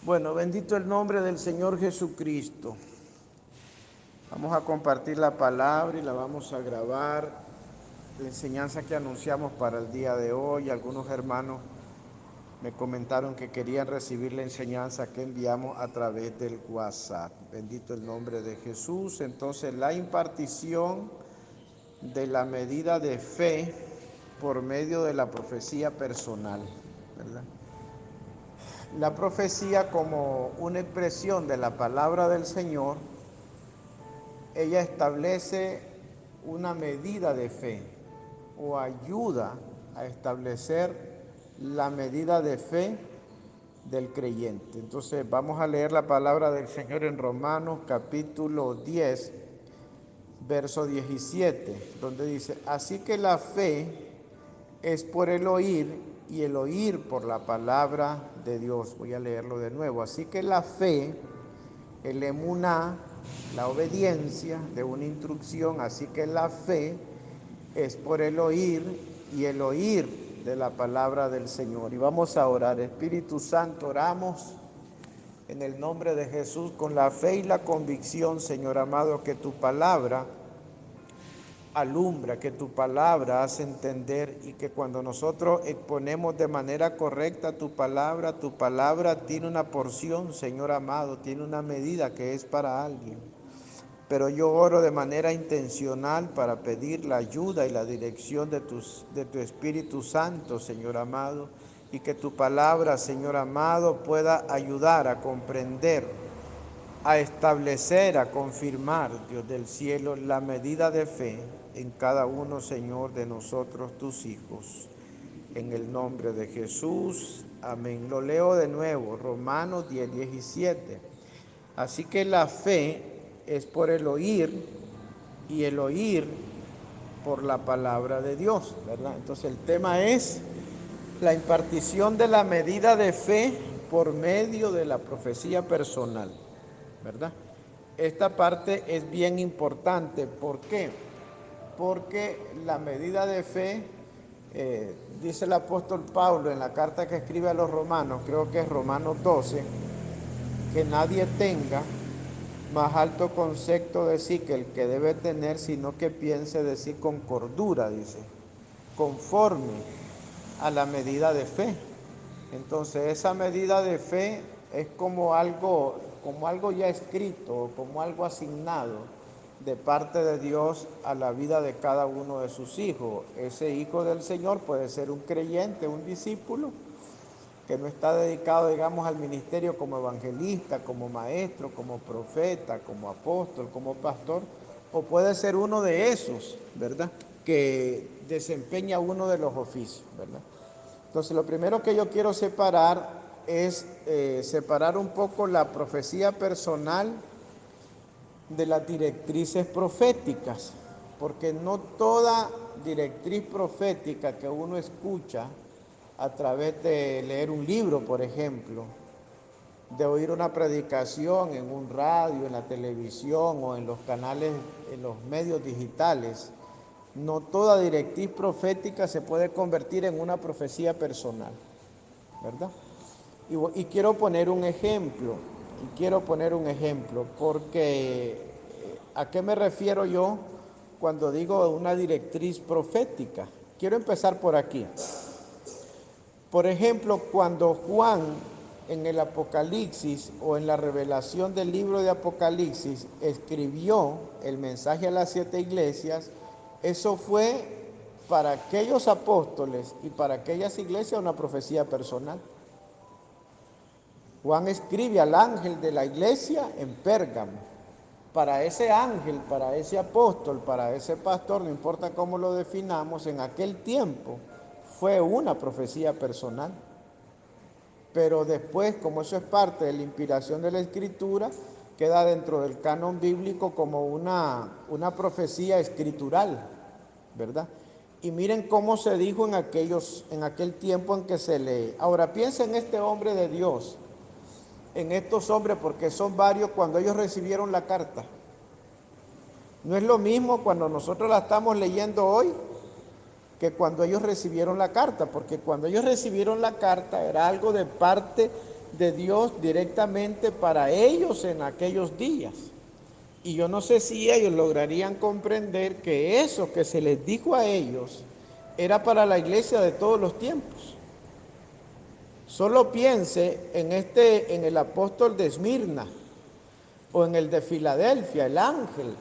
Bueno, bendito el nombre del Señor Jesucristo. Vamos a compartir la palabra y la vamos a grabar. La enseñanza que anunciamos para el día de hoy. Algunos hermanos me comentaron que querían recibir la enseñanza que enviamos a través del WhatsApp. Bendito el nombre de Jesús. Entonces, la impartición de la medida de fe por medio de la profecía personal, ¿verdad? La profecía, como una expresión de la palabra del Señor, ella establece una medida de fe o ayuda a establecer la medida de fe del creyente. Entonces vamos a leer la palabra del Señor en Romanos capítulo 10, verso 17, donde dice: así que la fe es por el oír y el oír por la palabra de Dios. Voy a leerlo de nuevo. Así que la fe, el emuná, la obediencia de una instrucción, así que la fe es por el oír y el oír de la palabra del Señor. Y vamos a orar. Espíritu Santo, oramos en el nombre de Jesús con la fe y la convicción, Señor amado, que tu palabra alumbra, que tu palabra hace entender, y que cuando nosotros exponemos de manera correcta tu palabra tiene una porción, Señor amado, tiene una medida que es para alguien. Pero yo oro de manera intencional para pedir la ayuda y la dirección de tu Espíritu Santo, Señor amado, y que tu palabra, Señor amado, pueda ayudar a comprender, a establecer, a confirmar, Dios del cielo, la medida de fe en cada uno, Señor, de nosotros, tus hijos. En el nombre de Jesús, amén. Lo leo de nuevo, Romanos 10, 17. Así que la fe es por el oír y el oír por la palabra de Dios, ¿verdad? Entonces el tema es la impartición de la medida de fe por medio de la profecía personal, ¿verdad? Esta parte es bien importante. ¿Por qué? Porque la medida de fe, dice el apóstol Pablo en la carta que escribe a los romanos, creo que es Romanos 12, que nadie tenga más alto concepto de sí que el que debe tener, sino que piense de sí con cordura, dice, conforme a la medida de fe. Entonces esa medida de fe es como algo ya escrito, como algo asignado de parte de Dios a la vida de cada uno de sus hijos. Ese hijo del Señor puede ser un creyente, un discípulo, que no está dedicado, digamos, al ministerio como evangelista, como maestro, como profeta, como apóstol, como pastor, o puede ser uno de esos, ¿verdad?, que desempeña uno de los oficios, ¿verdad? Entonces, lo primero que yo quiero separar es separar un poco la profecía personal de las directrices proféticas, porque no toda directriz profética que uno escucha a través de leer un libro, por ejemplo, de oír una predicación en un radio, en la televisión o en los canales, en los medios digitales, no toda directriz profética se puede convertir en una profecía personal, ¿verdad? Y quiero poner un ejemplo, porque ¿a qué me refiero yo cuando digo una directriz profética? Quiero empezar por aquí. Por ejemplo, cuando Juan en el Apocalipsis o en la revelación del libro de Apocalipsis escribió el mensaje a las 7 iglesias, eso fue para aquellos apóstoles y para aquellas iglesias una profecía personal. Juan escribe al ángel de la iglesia en Pérgamo. Para ese ángel, para ese apóstol, para ese pastor, no importa cómo lo definamos, en aquel tiempo fue una profecía personal. Pero después, como eso es parte de la inspiración de la Escritura, queda dentro del canon bíblico como una profecía escritural, ¿verdad? Y miren cómo se dijo en aquel tiempo en que se lee. Ahora piensen en este hombre de Dios, en estos hombres, porque son varios, cuando ellos recibieron la carta. No es lo mismo cuando nosotros la estamos leyendo hoy que cuando ellos recibieron la carta, porque cuando ellos recibieron la carta era algo de parte de Dios directamente para ellos en aquellos días. Y yo no sé si ellos lograrían comprender que eso que se les dijo a ellos era para la iglesia de todos los tiempos. Solo piense en el apóstol de Esmirna o en el de Filadelfia, el ángel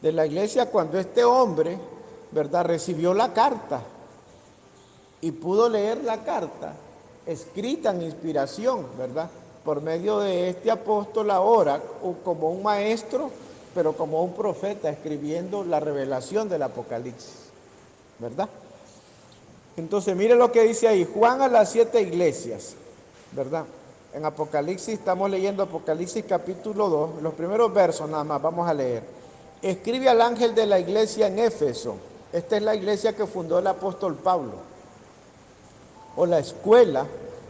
de la iglesia, cuando este hombre, ¿verdad?, recibió la carta y pudo leer la carta escrita en inspiración, ¿verdad?, por medio de este apóstol ahora, como un maestro, pero como un profeta escribiendo la revelación del Apocalipsis, ¿verdad? Entonces, mire lo que dice ahí, Juan a las 7 iglesias, ¿verdad? En Apocalipsis, estamos leyendo Apocalipsis capítulo 2, los primeros versos nada más, vamos a leer. Escribe al ángel de la iglesia en Éfeso. Esta es la iglesia que fundó el apóstol Pablo, o la escuela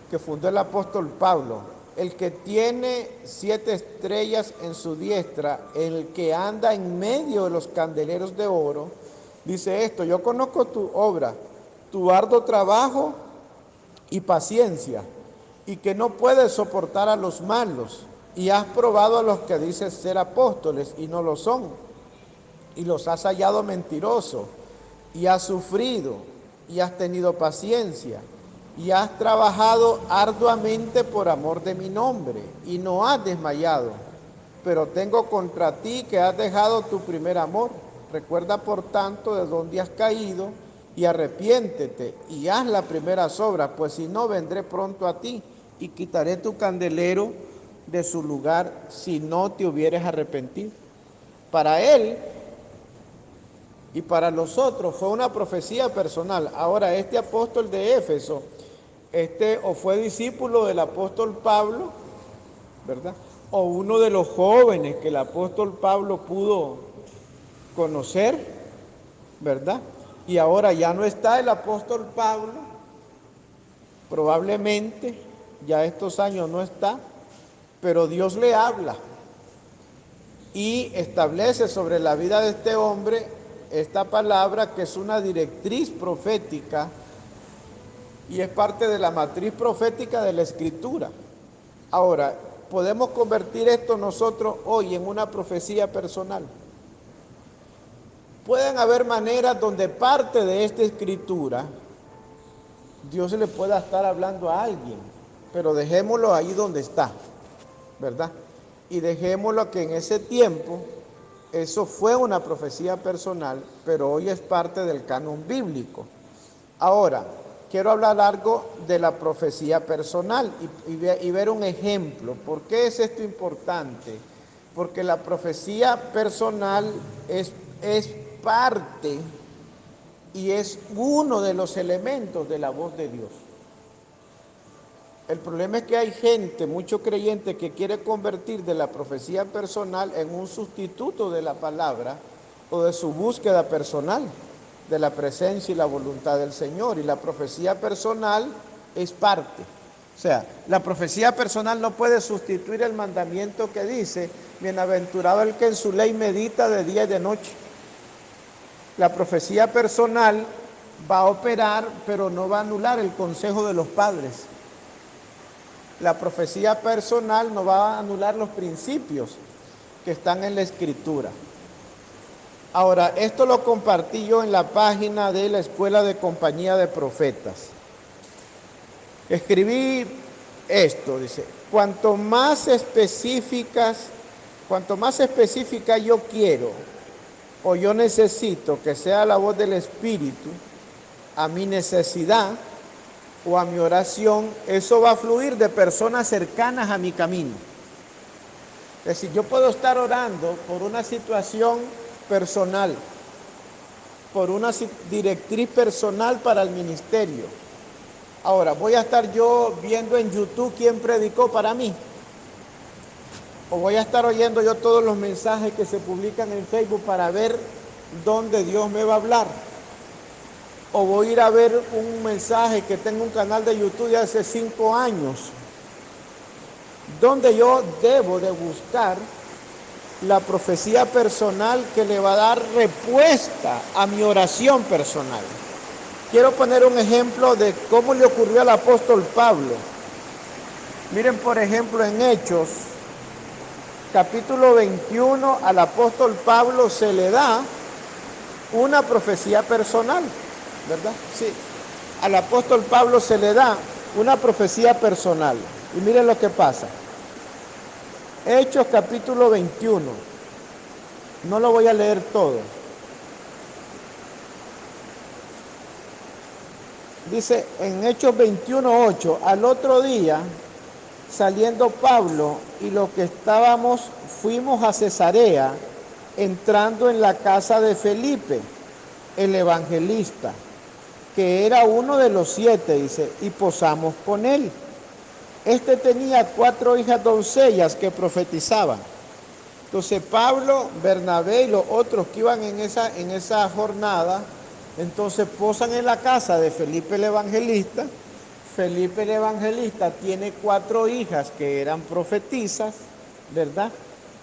que fundó el apóstol Pablo. El que tiene 7 estrellas en su diestra, el que anda en medio de los candeleros de oro, dice esto: yo conozco tu obra, tu arduo trabajo y paciencia, y que no puedes soportar a los malos, y has probado a los que dices ser apóstoles y no lo son, y los has hallado mentirosos, y has sufrido, y has tenido paciencia, y has trabajado arduamente por amor de mi nombre, y no has desmayado. Pero tengo contra ti que has dejado tu primer amor. Recuerda, por tanto, de dónde has caído, y arrepiéntete, y haz las primeras obras, pues si no, vendré pronto a ti, y quitaré tu candelero de su lugar, si no te hubieres arrepentido. Para él y para los otros fue una profecía personal. Ahora, este apóstol de Éfeso, o fue discípulo del apóstol Pablo, ¿verdad?, o uno de los jóvenes que el apóstol Pablo pudo conocer, ¿verdad? Y ahora ya no está el apóstol Pablo, probablemente ya estos años no está, pero Dios le habla y establece sobre la vida de este hombre esta palabra, que es una directriz profética y es parte de la matriz profética de la Escritura. Ahora, podemos convertir esto nosotros hoy en una profecía personal. Pueden haber maneras donde parte de esta Escritura Dios le pueda estar hablando a alguien, pero dejémoslo ahí donde está, ¿verdad? Y dejémoslo que en ese tiempo eso fue una profecía personal, pero hoy es parte del canon bíblico. Ahora, quiero hablar algo de la profecía personal y ver un ejemplo. ¿Por qué es esto importante? Porque la profecía personal es parte y es uno de los elementos de la voz de Dios. El problema es que hay gente, mucho creyente, que quiere convertir de la profecía personal en un sustituto de la palabra o de su búsqueda personal de la presencia y la voluntad del Señor. Y la profecía personal es parte. O sea, la profecía personal no puede sustituir el mandamiento que dice: bienaventurado el que en su ley medita de día y de noche. La profecía personal va a operar, pero no va a anular el consejo de los padres. La profecía personal no va a anular los principios que están en la Escritura. Ahora, esto lo compartí yo en la página de la Escuela de Compañía de Profetas. Escribí esto, dice: cuanto más específica yo quiero o yo necesito que sea la voz del Espíritu a mi necesidad o a mi oración, eso va a fluir de personas cercanas a mi camino. Es decir, yo puedo estar orando por una situación personal, por una directriz personal para el ministerio. Ahora, voy a estar yo viendo en YouTube quién predicó para mí, o voy a estar oyendo yo todos los mensajes que se publican en Facebook para ver dónde Dios me va a hablar, o voy a ir a ver un mensaje que tengo un canal de YouTube de hace 5 años, donde yo debo de buscar la profecía personal que le va a dar respuesta a mi oración personal. Quiero poner un ejemplo de cómo le ocurrió al apóstol Pablo. Miren, por ejemplo, en Hechos, capítulo 21, al apóstol Pablo se le da una profecía personal, ¿verdad? Sí, al apóstol Pablo se le da una profecía personal. Y miren lo que pasa. Hechos capítulo 21. No lo voy a leer todo. Dice en Hechos 21:8, al otro día, saliendo Pablo y los que estábamos, fuimos a Cesarea, entrando en la casa de Felipe, el evangelista, que era uno de los 7, dice, y posamos con él. Este tenía 4 hijas doncellas que profetizaban. Entonces Pablo, Bernabé y los otros que iban en esa jornada, entonces posan en la casa de Felipe el evangelista. Felipe el evangelista tiene 4 hijas que eran profetizas, ¿verdad?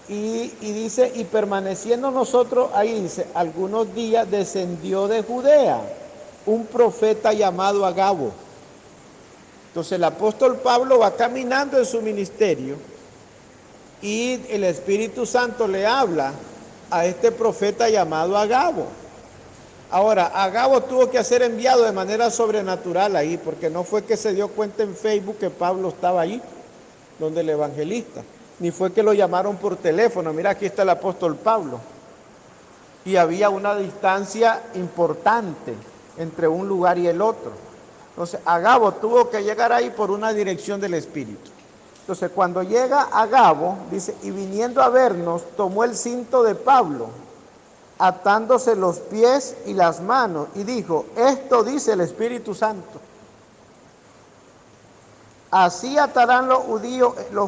Y dice, y permaneciendo nosotros ahí, dice, algunos días descendió de Judea un profeta llamado Agabo. Entonces el apóstol Pablo va caminando en su ministerio y el Espíritu Santo le habla a este profeta llamado Agabo. Ahora, Agabo tuvo que ser enviado de manera sobrenatural ahí, porque no fue que se dio cuenta en Facebook que Pablo estaba ahí, donde el evangelista, ni fue que lo llamaron por teléfono. Mira, aquí está el apóstol Pablo. Y había una distancia importante entre un lugar y el otro. Entonces, Agabo tuvo que llegar ahí por una dirección del Espíritu. Entonces, cuando llega Agabo, dice, y viniendo a vernos, tomó el cinto de Pablo, atándose los pies y las manos, y dijo, esto dice el Espíritu Santo. Así atarán los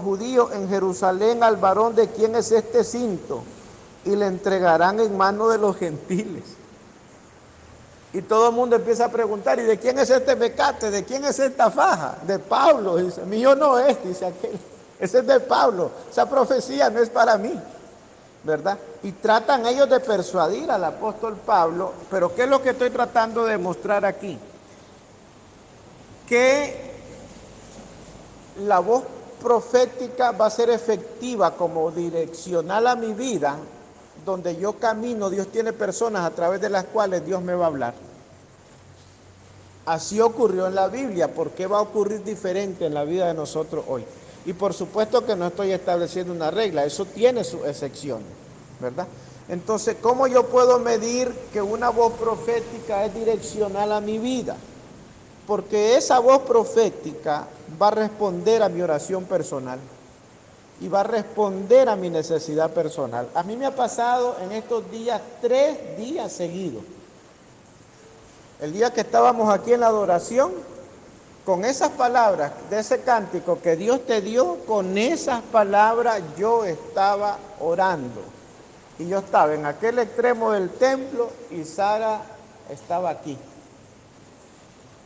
judíos en Jerusalén al varón de quien es este cinto, y le entregarán en mano de los gentiles. Y todo el mundo empieza a preguntar, ¿y de quién es este mecate? ¿De quién es esta faja? De Pablo. Dice, mío no es, dice aquel. Ese es de Pablo. Esa profecía no es para mí, ¿verdad? Y tratan ellos de persuadir al apóstol Pablo, pero ¿qué es lo que estoy tratando de mostrar aquí? Que la voz profética va a ser efectiva como direccional a mi vida, donde yo camino, Dios tiene personas a través de las cuales Dios me va a hablar. Así ocurrió en la Biblia. ¿Por qué va a ocurrir diferente en la vida de nosotros hoy? Y por supuesto que no estoy estableciendo una regla, eso tiene sus excepciones, ¿verdad? Entonces, ¿cómo yo puedo medir que una voz profética es direccional a mi vida? Porque esa voz profética va a responder a mi oración personal y va a responder a mi necesidad personal. A mí me ha pasado en estos días 3 días seguidos. El día que estábamos aquí en la adoración, con esas palabras de ese cántico que Dios te dio, con esas palabras yo estaba orando. Y yo estaba en aquel extremo del templo y Sara estaba aquí.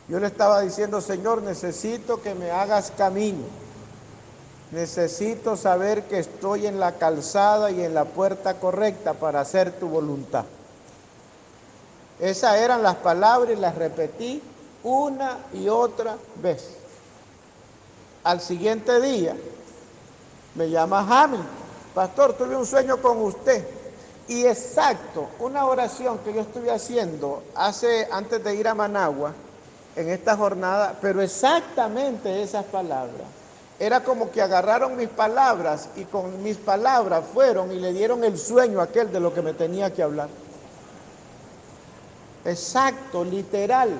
Yo le estaba diciendo, Señor, necesito que me hagas camino. Necesito saber que estoy en la calzada y en la puerta correcta para hacer tu voluntad. Esas eran las palabras y las repetí una y otra vez. Al siguiente día me llama Jamil, pastor, tuve un sueño con usted. Y exacto, una oración que yo estuve haciendo antes de ir a Managua, en esta jornada, pero exactamente esas palabras. Era como que agarraron mis palabras y con mis palabras fueron y le dieron el sueño a aquel de lo que me tenía que hablar. Exacto, literal.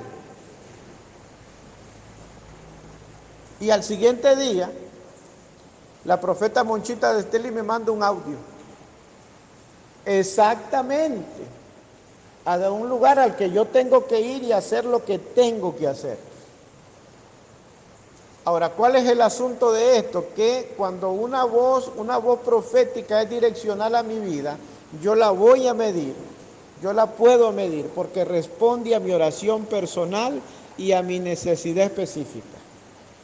Y al siguiente día, la profeta Monchita de Esteli me manda un audio. Exactamente. A un lugar al que yo tengo que ir y hacer lo que tengo que hacer. Ahora, ¿cuál es el asunto de esto? Que cuando una voz profética es direccional a mi vida, yo la voy a medir, yo la puedo medir, porque responde a mi oración personal y a mi necesidad específica,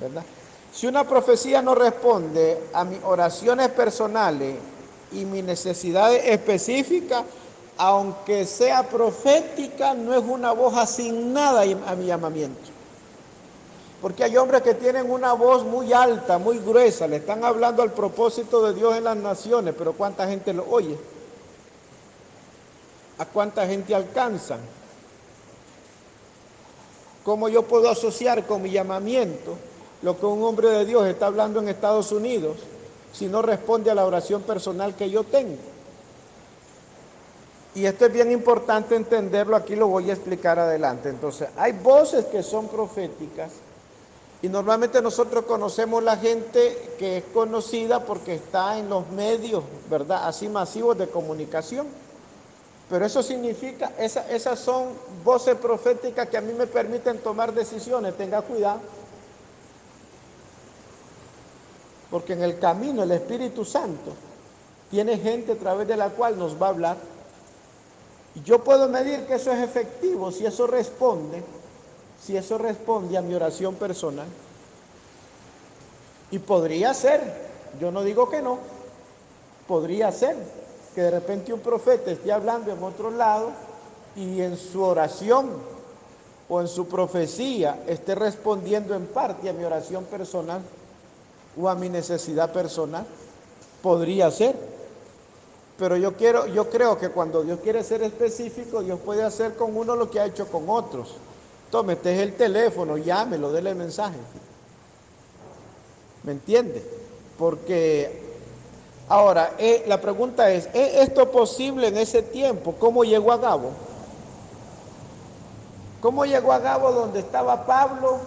¿verdad? Si una profecía no responde a mis oraciones personales y mis necesidades específicas, aunque sea profética, no es una voz asignada a mi llamamiento. Porque hay hombres que tienen una voz muy alta, muy gruesa, le están hablando al propósito de Dios en las naciones, pero ¿cuánta gente lo oye? ¿A cuánta gente alcanzan? ¿Cómo yo puedo asociar con mi llamamiento lo que un hombre de Dios está hablando en Estados Unidos si no responde a la oración personal que yo tengo? Y esto es bien importante entenderlo, aquí lo voy a explicar adelante. Entonces, hay voces que son proféticas y normalmente nosotros conocemos la gente que es conocida porque está en los medios, ¿verdad? Así masivos de comunicación. Pero eso significa, esas son voces proféticas que a mí me permiten tomar decisiones. Tenga cuidado, porque en el camino el Espíritu Santo tiene gente a través de la cual nos va a hablar. Y yo puedo medir que eso es efectivo si eso responde a mi oración personal. Y podría ser, yo no digo que no, podría ser que de repente un profeta esté hablando en otro lado y en su oración o en su profecía esté respondiendo en parte a mi oración personal o a mi necesidad personal. Podría ser. Pero yo creo que cuando Dios quiere ser específico, Dios puede hacer con uno lo que ha hecho con otros. Tome, este es el teléfono, llámelo, déle mensaje. ¿Me entiende? Porque ahora, la pregunta ¿es esto posible en ese tiempo? ¿Cómo llegó a Agabo? ¿Cómo llegó a Agabo donde estaba Pablo,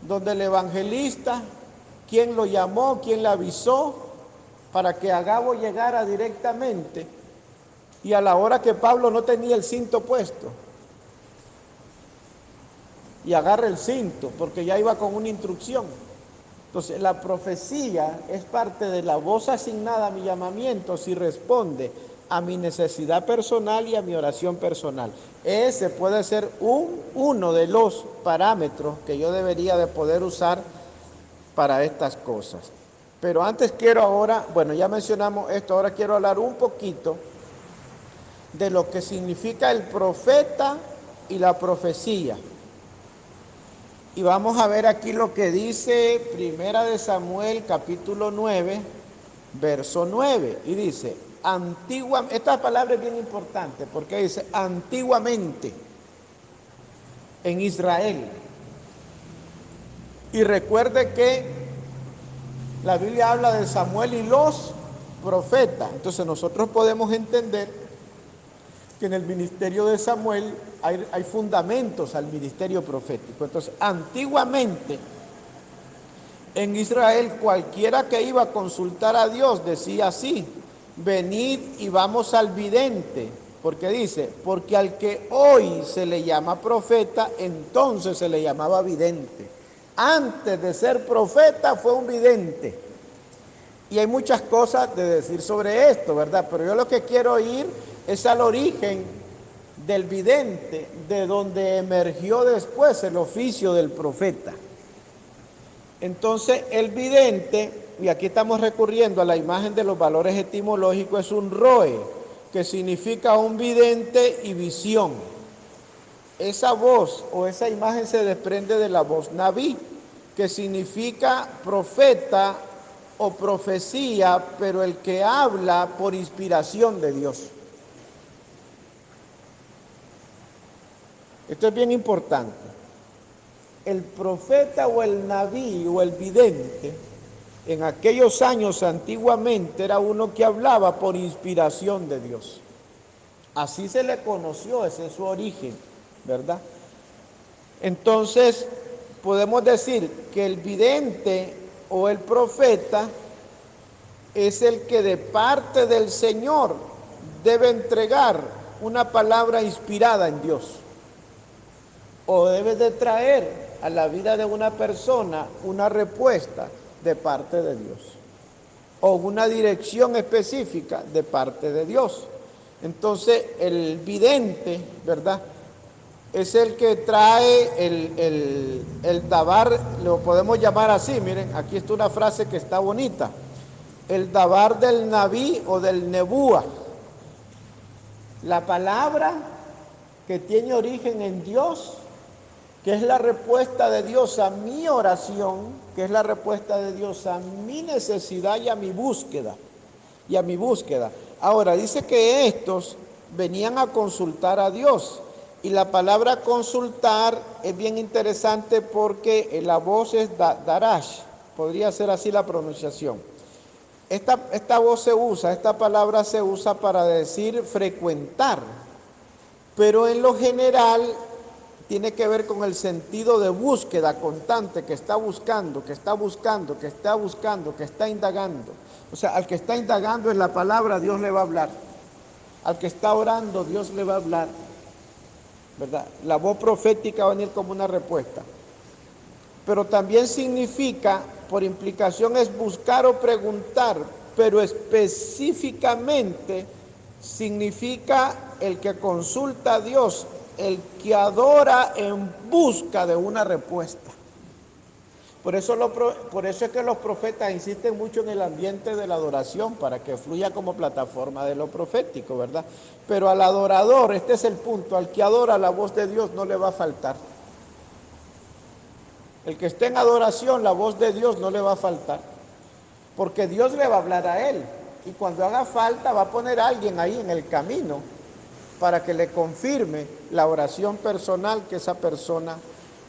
donde el evangelista, quién lo llamó, quién le avisó para que Agabo llegara directamente y a la hora que Pablo no tenía el cinto puesto y agarra el cinto porque ya iba con una instrucción? Entonces, la profecía es parte de la voz asignada a mi llamamiento si responde a mi necesidad personal y a mi oración personal. Ese puede ser uno de los parámetros que yo debería de poder usar para estas cosas. Pero antes quiero ahora, bueno, ya mencionamos esto, ahora quiero hablar un poquito de lo que significa el profeta y la profecía. Y vamos a ver aquí lo que dice Primera de Samuel, capítulo 9, verso 9. Y dice, esta palabra es bien importante porque dice antiguamente en Israel. Y recuerde que la Biblia habla de Samuel y los profetas. Entonces nosotros podemos entender que en el ministerio de Samuel hay fundamentos al ministerio profético. Entonces, antiguamente en Israel, cualquiera que iba a consultar a Dios decía así: venid y vamos al vidente. Porque dice, porque al que hoy se le llama profeta, entonces se le llamaba vidente. Antes de ser profeta fue un vidente. Y hay muchas cosas de decir sobre esto, ¿verdad? Pero yo lo que quiero ir es al origen del vidente, de donde emergió después el oficio del profeta. Entonces, el vidente, y aquí estamos recurriendo a la imagen de los valores etimológicos, es un roe, que significa un vidente y visión. Esa voz o esa imagen se desprende de la voz naví, que significa profeta o profecía, pero el que habla por inspiración de Dios. Esto es bien importante. El profeta o el naví o el vidente, en aquellos años antiguamente era uno que hablaba por inspiración de Dios. Así se le conoció, ese es su origen, ¿verdad? Entonces, podemos decir que el vidente o el profeta es el que de parte del Señor debe entregar una palabra inspirada en Dios, o debe de traer a la vida de una persona una respuesta de parte de Dios, o una dirección específica de parte de Dios. Entonces, el vidente, ¿verdad?, es el que trae el dabar, lo podemos llamar así. Miren, aquí está una frase que está bonita: el dabar del naví o del nebúa, la palabra que tiene origen en Dios que es la respuesta de Dios a mi oración, que es la respuesta de Dios a mi necesidad y a mi búsqueda. Y a mi búsqueda. Ahora, dice que estos venían a consultar a Dios. Y la palabra consultar es bien interesante porque la voz es darash, podría ser así la pronunciación. Esta voz se usa, esta palabra se usa para decir frecuentar, pero en lo general tiene que ver con el sentido de búsqueda constante, que está buscando, que está buscando, que está buscando, que está indagando. O sea, al que está indagando en la palabra, Dios le va a hablar. Al que está orando, Dios le va a hablar. ¿Verdad? La voz profética va a venir como una respuesta. Pero también significa, por implicación, es buscar o preguntar, pero específicamente significa el que consulta a Dios, el que adora en busca de una respuesta. Por eso es que los profetas insisten mucho en el ambiente de la adoración, para que fluya como plataforma de lo profético, ¿verdad? Pero al adorador, este es el punto, al que adora la voz de Dios no le va a faltar. El que esté en adoración, la voz de Dios no le va a faltar, porque Dios le va a hablar a él. Y cuando haga falta va a poner a alguien ahí en el camino para que le confirme la oración personal que esa persona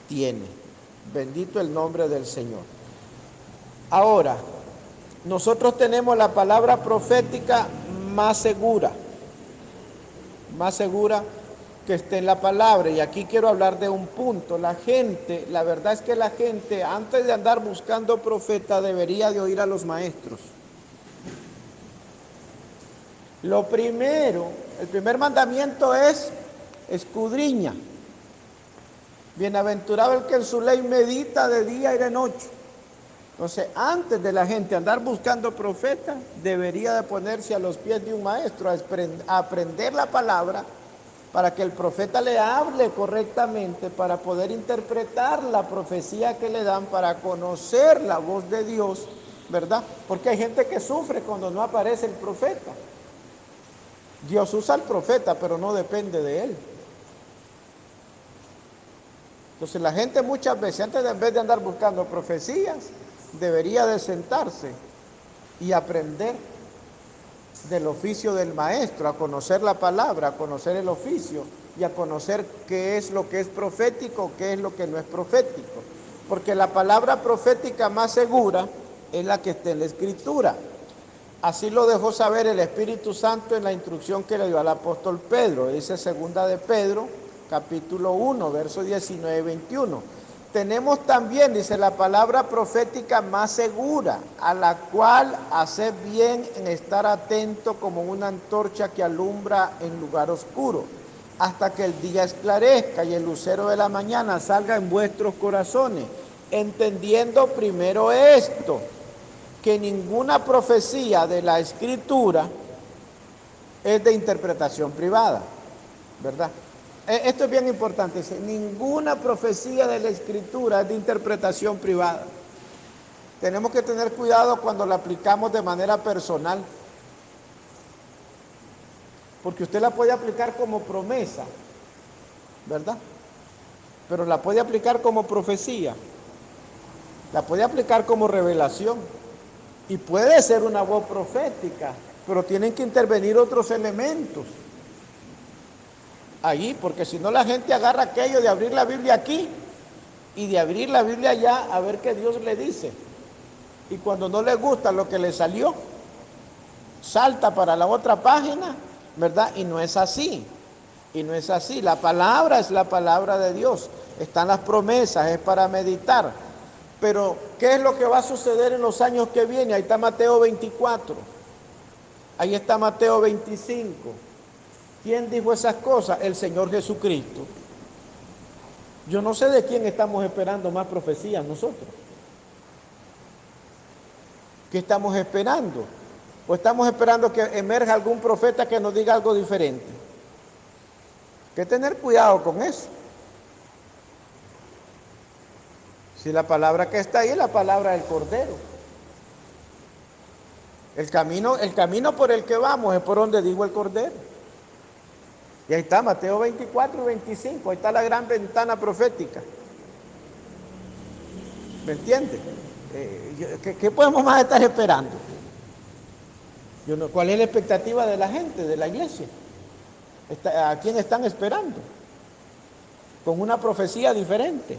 tiene. Bendito el nombre del Señor. Ahora, nosotros tenemos la palabra profética más segura que esté en la palabra. Y aquí quiero hablar de un punto. La verdad es que la gente, antes de andar buscando profeta, debería de oír a los maestros. Lo primero, el primer mandamiento es escudriña. Bienaventurado el que en su ley medita de día y de noche. Entonces, antes de la gente andar buscando profeta, debería de ponerse a los pies de un maestro a aprender la palabra, para que el profeta le hable correctamente, para poder interpretar la profecía que le dan, para conocer la voz de Dios, ¿verdad? Porque hay gente que sufre cuando no aparece el profeta. Dios usa al profeta, pero no depende de él. Entonces la gente muchas veces, en vez de andar buscando profecías, debería de sentarse y aprender del oficio del maestro, a conocer la palabra, a conocer el oficio y a conocer qué es lo que es profético, qué es lo que no es profético. Porque la palabra profética más segura es la que está en la Escritura. Así lo dejó saber el Espíritu Santo en la instrucción que le dio al apóstol Pedro. Dice segunda de Pedro, capítulo 1, versos 19 y 21. Tenemos también, dice, la palabra profética más segura, a la cual hace bien en estar atento como una antorcha que alumbra en lugar oscuro, hasta que el día esclarezca y el lucero de la mañana salga en vuestros corazones, entendiendo primero esto, que ninguna profecía de la Escritura es de interpretación privada, ¿verdad? Esto es bien importante, dice, ninguna profecía de la Escritura es de interpretación privada. Tenemos que tener cuidado cuando la aplicamos de manera personal, porque usted la puede aplicar como promesa, ¿verdad? Pero la puede aplicar como profecía, la puede aplicar como revelación, y puede ser una voz profética, pero tienen que intervenir otros elementos allí, porque si no la gente agarra aquello de abrir la Biblia aquí y de abrir la Biblia allá a ver qué Dios le dice. Y cuando no le gusta lo que le salió, salta para la otra página, ¿verdad? Y no es así. Y no es así. La palabra es la palabra de Dios. Están las promesas, es para meditar. Pero, ¿qué es lo que va a suceder en los años que vienen? Ahí está Mateo 24. Ahí está Mateo 25. ¿Quién dijo esas cosas? El Señor Jesucristo. Yo no sé de quién estamos esperando más profecías nosotros. ¿Qué estamos esperando? ¿O estamos esperando que emerja algún profeta que nos diga algo diferente? Hay que tener cuidado con eso. Si la palabra que está ahí es la palabra del Cordero. El camino por el que vamos es por donde dijo el Cordero. Y ahí está Mateo 24 y 25, ahí está la gran ventana profética. ¿Me entiende? ¿Qué podemos más estar esperando? ¿Cuál es la expectativa de la gente, de la iglesia? ¿A quién están esperando? Con una profecía diferente,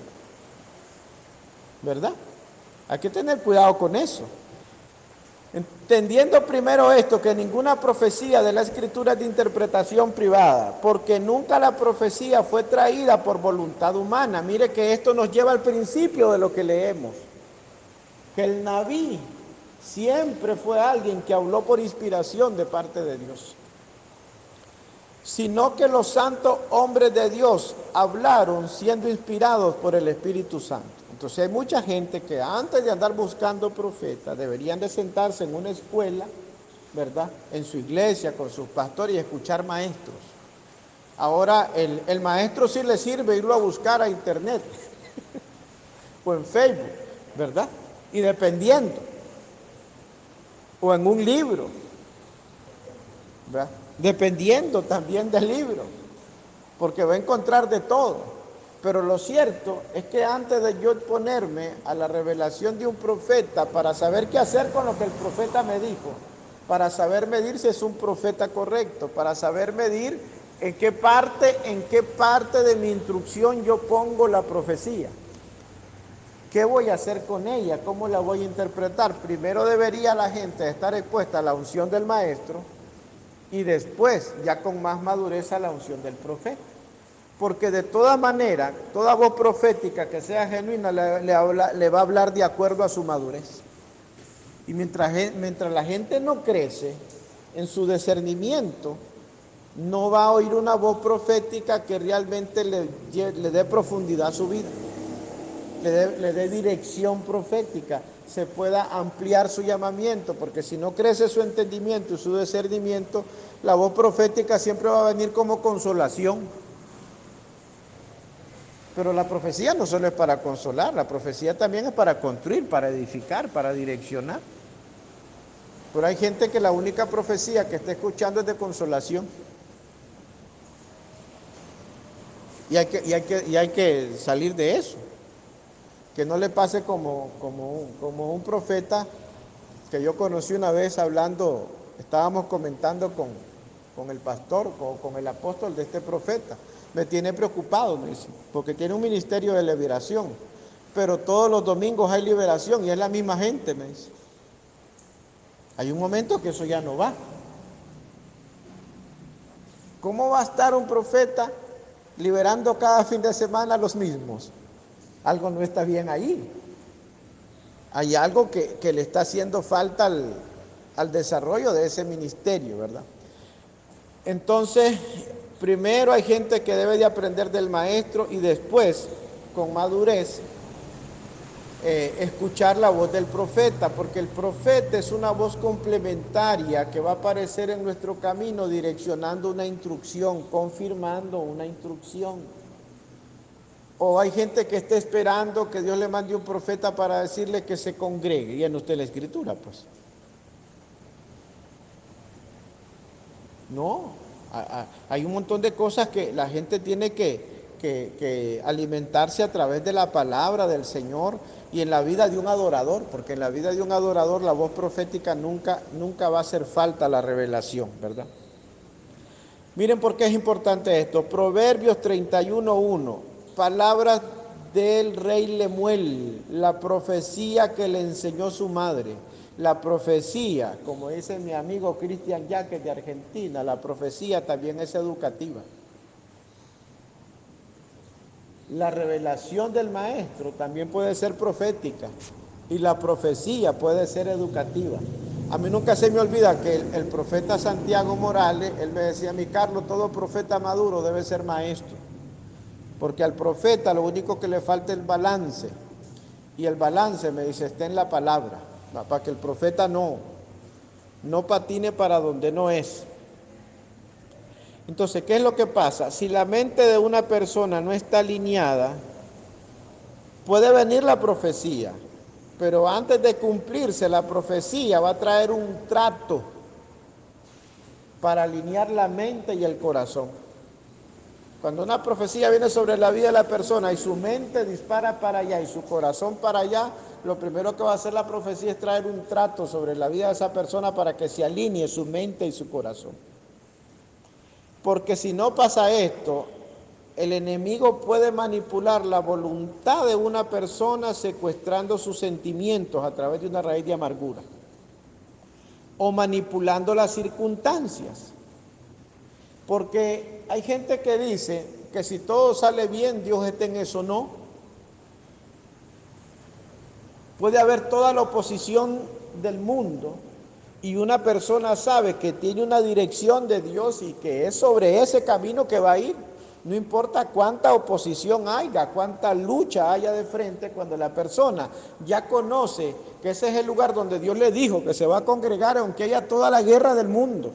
¿verdad? Hay que tener cuidado con eso. Entendiendo primero esto, que ninguna profecía de la Escritura es de interpretación privada, porque nunca la profecía fue traída por voluntad humana. Mire que esto nos lleva al principio de lo que leemos, que el Nabí siempre fue alguien que habló por inspiración de parte de Dios, sino que los santos hombres de Dios hablaron siendo inspirados por el Espíritu Santo. Entonces hay mucha gente que antes de andar buscando profetas deberían de sentarse en una escuela, ¿verdad? En su iglesia con sus pastores y escuchar maestros. Ahora el maestro sí le sirve irlo a buscar a internet o en Facebook, ¿verdad? Y dependiendo, o en un libro, ¿verdad? Dependiendo también del libro, porque va a encontrar de todo. Pero lo cierto es que antes de yo ponerme a la revelación de un profeta para saber qué hacer con lo que el profeta me dijo, para saber medir si es un profeta correcto, para saber medir en qué parte de mi instrucción yo pongo la profecía, qué voy a hacer con ella, cómo la voy a interpretar. Primero debería la gente estar expuesta a la unción del maestro y después, ya con más madurez, a la unción del profeta. Porque de todas maneras, toda voz profética que sea genuina le va a hablar de acuerdo a su madurez. Y mientras la gente no crece en su discernimiento, no va a oír una voz profética que realmente le dé profundidad a su vida, le dé dirección profética, se pueda ampliar su llamamiento, porque si no crece su entendimiento y su discernimiento, la voz profética siempre va a venir como consolación. Pero la profecía no solo es para consolar, la profecía también es para construir, para edificar, para direccionar. Pero hay gente que la única profecía que está escuchando es de consolación. Y hay que salir de eso. Que no le pase como un profeta que yo conocí una vez hablando, estábamos comentando con el pastor, con el apóstol de este profeta. Me tiene preocupado, me dice, porque tiene un ministerio de liberación, pero todos los domingos hay liberación y es la misma gente, me dice. Hay un momento que eso ya no va. ¿Cómo va a estar un profeta liberando cada fin de semana a los mismos? Algo no está bien ahí. Hay algo que le está haciendo falta al desarrollo de ese ministerio, ¿verdad? Entonces, primero hay gente que debe de aprender del maestro y después, con madurez, escuchar la voz del profeta, porque el profeta es una voz complementaria que va a aparecer en nuestro camino direccionando una instrucción, confirmando una instrucción. O hay gente que está esperando que Dios le mande un profeta para decirle que se congregue, y en usted la escritura, pues. No, hay un montón de cosas que la gente tiene que alimentarse a través de la palabra del Señor y en la vida de un adorador, porque en la vida de un adorador la voz profética nunca va a hacer falta la revelación, ¿verdad? Miren por qué es importante esto. Proverbios 31:1, palabras del rey Lemuel, la profecía que le enseñó su madre. La profecía, como dice mi amigo Cristian Yaques de Argentina, la profecía también es educativa. La revelación del maestro también puede ser profética y la profecía puede ser educativa. A mí nunca se me olvida que el profeta Santiago Morales, él me decía, mi Carlos, todo profeta maduro debe ser maestro, porque al profeta lo único que le falta es el balance, y el balance, me dice, está en la palabra, para que el profeta no patine para donde no es. Entonces, ¿qué es lo que pasa? Si la mente de una persona no está alineada, puede venir la profecía, pero antes de cumplirse la profecía va a traer un trato para alinear la mente y el corazón. Cuando una profecía viene sobre la vida de la persona y su mente dispara para allá y su corazón para allá, lo primero que va a hacer la profecía es traer un trato sobre la vida de esa persona para que se alinee su mente y su corazón. Porque si no pasa esto, el enemigo puede manipular la voluntad de una persona secuestrando sus sentimientos a través de una raíz de amargura o manipulando las circunstancias. Porque hay gente que dice que si todo sale bien, Dios está en eso. No. Puede haber toda la oposición del mundo y una persona sabe que tiene una dirección de Dios y que es sobre ese camino que va a ir. No importa cuánta oposición haya, cuánta lucha haya de frente, cuando la persona ya conoce que ese es el lugar donde Dios le dijo que se va a congregar, aunque haya toda la guerra del mundo,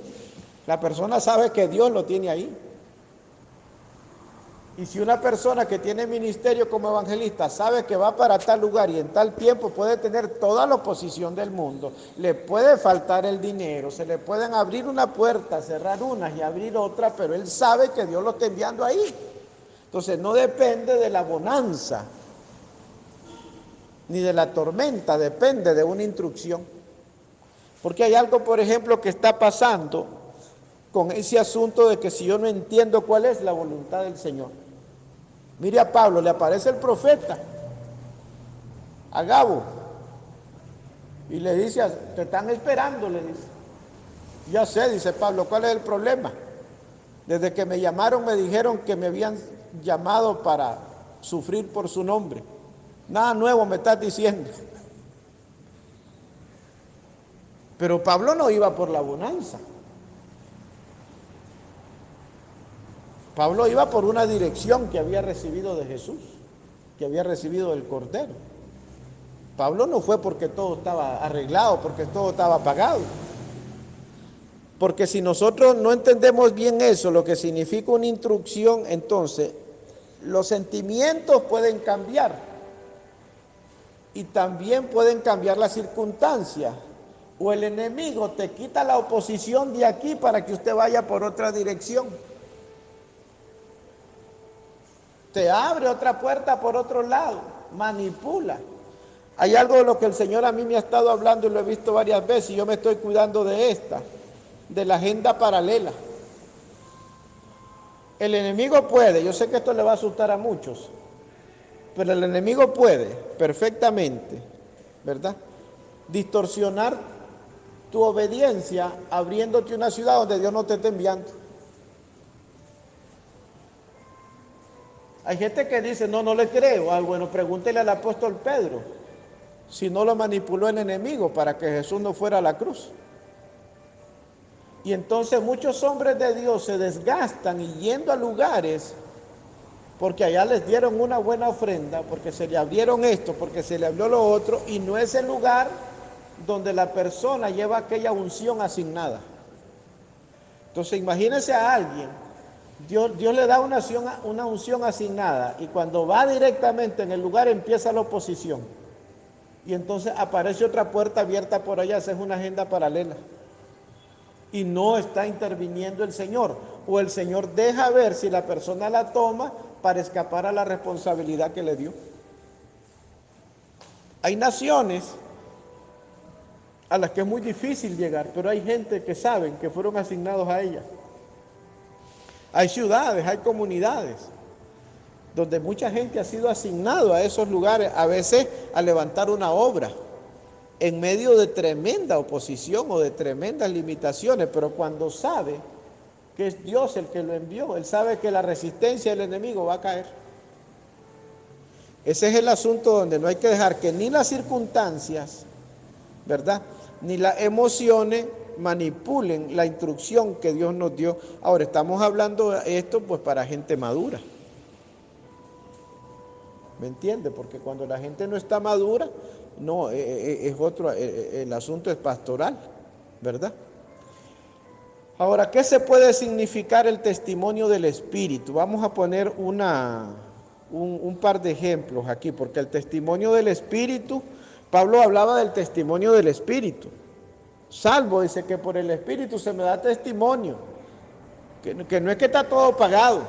la persona sabe que Dios lo tiene ahí. Y si una persona que tiene ministerio como evangelista sabe que va para tal lugar y en tal tiempo puede tener toda la oposición del mundo, le puede faltar el dinero, se le pueden abrir una puerta, cerrar unas y abrir otra, pero él sabe que Dios lo está enviando ahí. Entonces no depende de la bonanza ni de la tormenta, depende de una instrucción. Porque hay algo, por ejemplo, que está pasando con ese asunto de que si yo no entiendo cuál es la voluntad del Señor. Mire a Pablo, le aparece el profeta, a Gabo, y le dice, te están esperando, le dice. Ya sé, dice Pablo, ¿cuál es el problema? Desde que me llamaron me dijeron que me habían llamado para sufrir por su nombre. Nada nuevo me estás diciendo. Pero Pablo no iba por la bonanza. Pablo iba por una dirección que había recibido de Jesús, que había recibido del Cordero. Pablo no fue porque todo estaba arreglado, porque todo estaba pagado. Porque si nosotros no entendemos bien eso, lo que significa una instrucción, entonces los sentimientos pueden cambiar y también pueden cambiar las circunstancias. O el enemigo te quita la oposición de aquí para que usted vaya por otra dirección. Te abre otra puerta por otro lado, manipula. Hay algo de lo que el Señor a mí me ha estado hablando y lo he visto varias veces y yo me estoy cuidando de esta, de la agenda paralela. El enemigo puede, yo sé que esto le va a asustar a muchos, pero el enemigo puede perfectamente, ¿verdad?, distorsionar tu obediencia abriéndote una ciudad donde Dios no te está enviando. Hay gente que dice, no le creo. Ah, bueno, pregúntele al apóstol Pedro si no lo manipuló el enemigo para que Jesús no fuera a la cruz. Y entonces muchos hombres de Dios se desgastan y yendo a lugares porque allá les dieron una buena ofrenda, porque se le abrieron esto, porque se le abrió lo otro, y no es el lugar donde la persona lleva aquella unción asignada. Entonces imagínense a alguien, Dios le da una unción asignada, y cuando va directamente en el lugar empieza la oposición. Y entonces aparece otra puerta abierta por allá, esa es una agenda paralela. Y no está interviniendo el Señor, o el Señor deja ver si la persona la toma para escapar a la responsabilidad que le dio. Hay naciones a las que es muy difícil llegar, pero hay gente que saben que fueron asignados a ellas. Hay ciudades, hay comunidades donde mucha gente ha sido asignado a esos lugares, a veces a levantar una obra en medio de tremenda oposición o de tremendas limitaciones, pero cuando sabe que es Dios el que lo envió, él sabe que la resistencia del enemigo va a caer. Ese es el asunto donde no hay que dejar que ni las circunstancias, ¿verdad?, ni las emociones manipulen la instrucción que Dios nos dio. Ahora, estamos hablando de esto pues para gente madura. ¿Me entiende? Porque cuando la gente no está madura, no, es otro, el asunto es pastoral, ¿verdad? Ahora, ¿qué se puede significar el testimonio del Espíritu? Vamos a poner un par de ejemplos aquí, porque el testimonio del Espíritu, Pablo hablaba del testimonio del Espíritu. Salvo dice que por el Espíritu se me da testimonio, que no es que está todo pagado,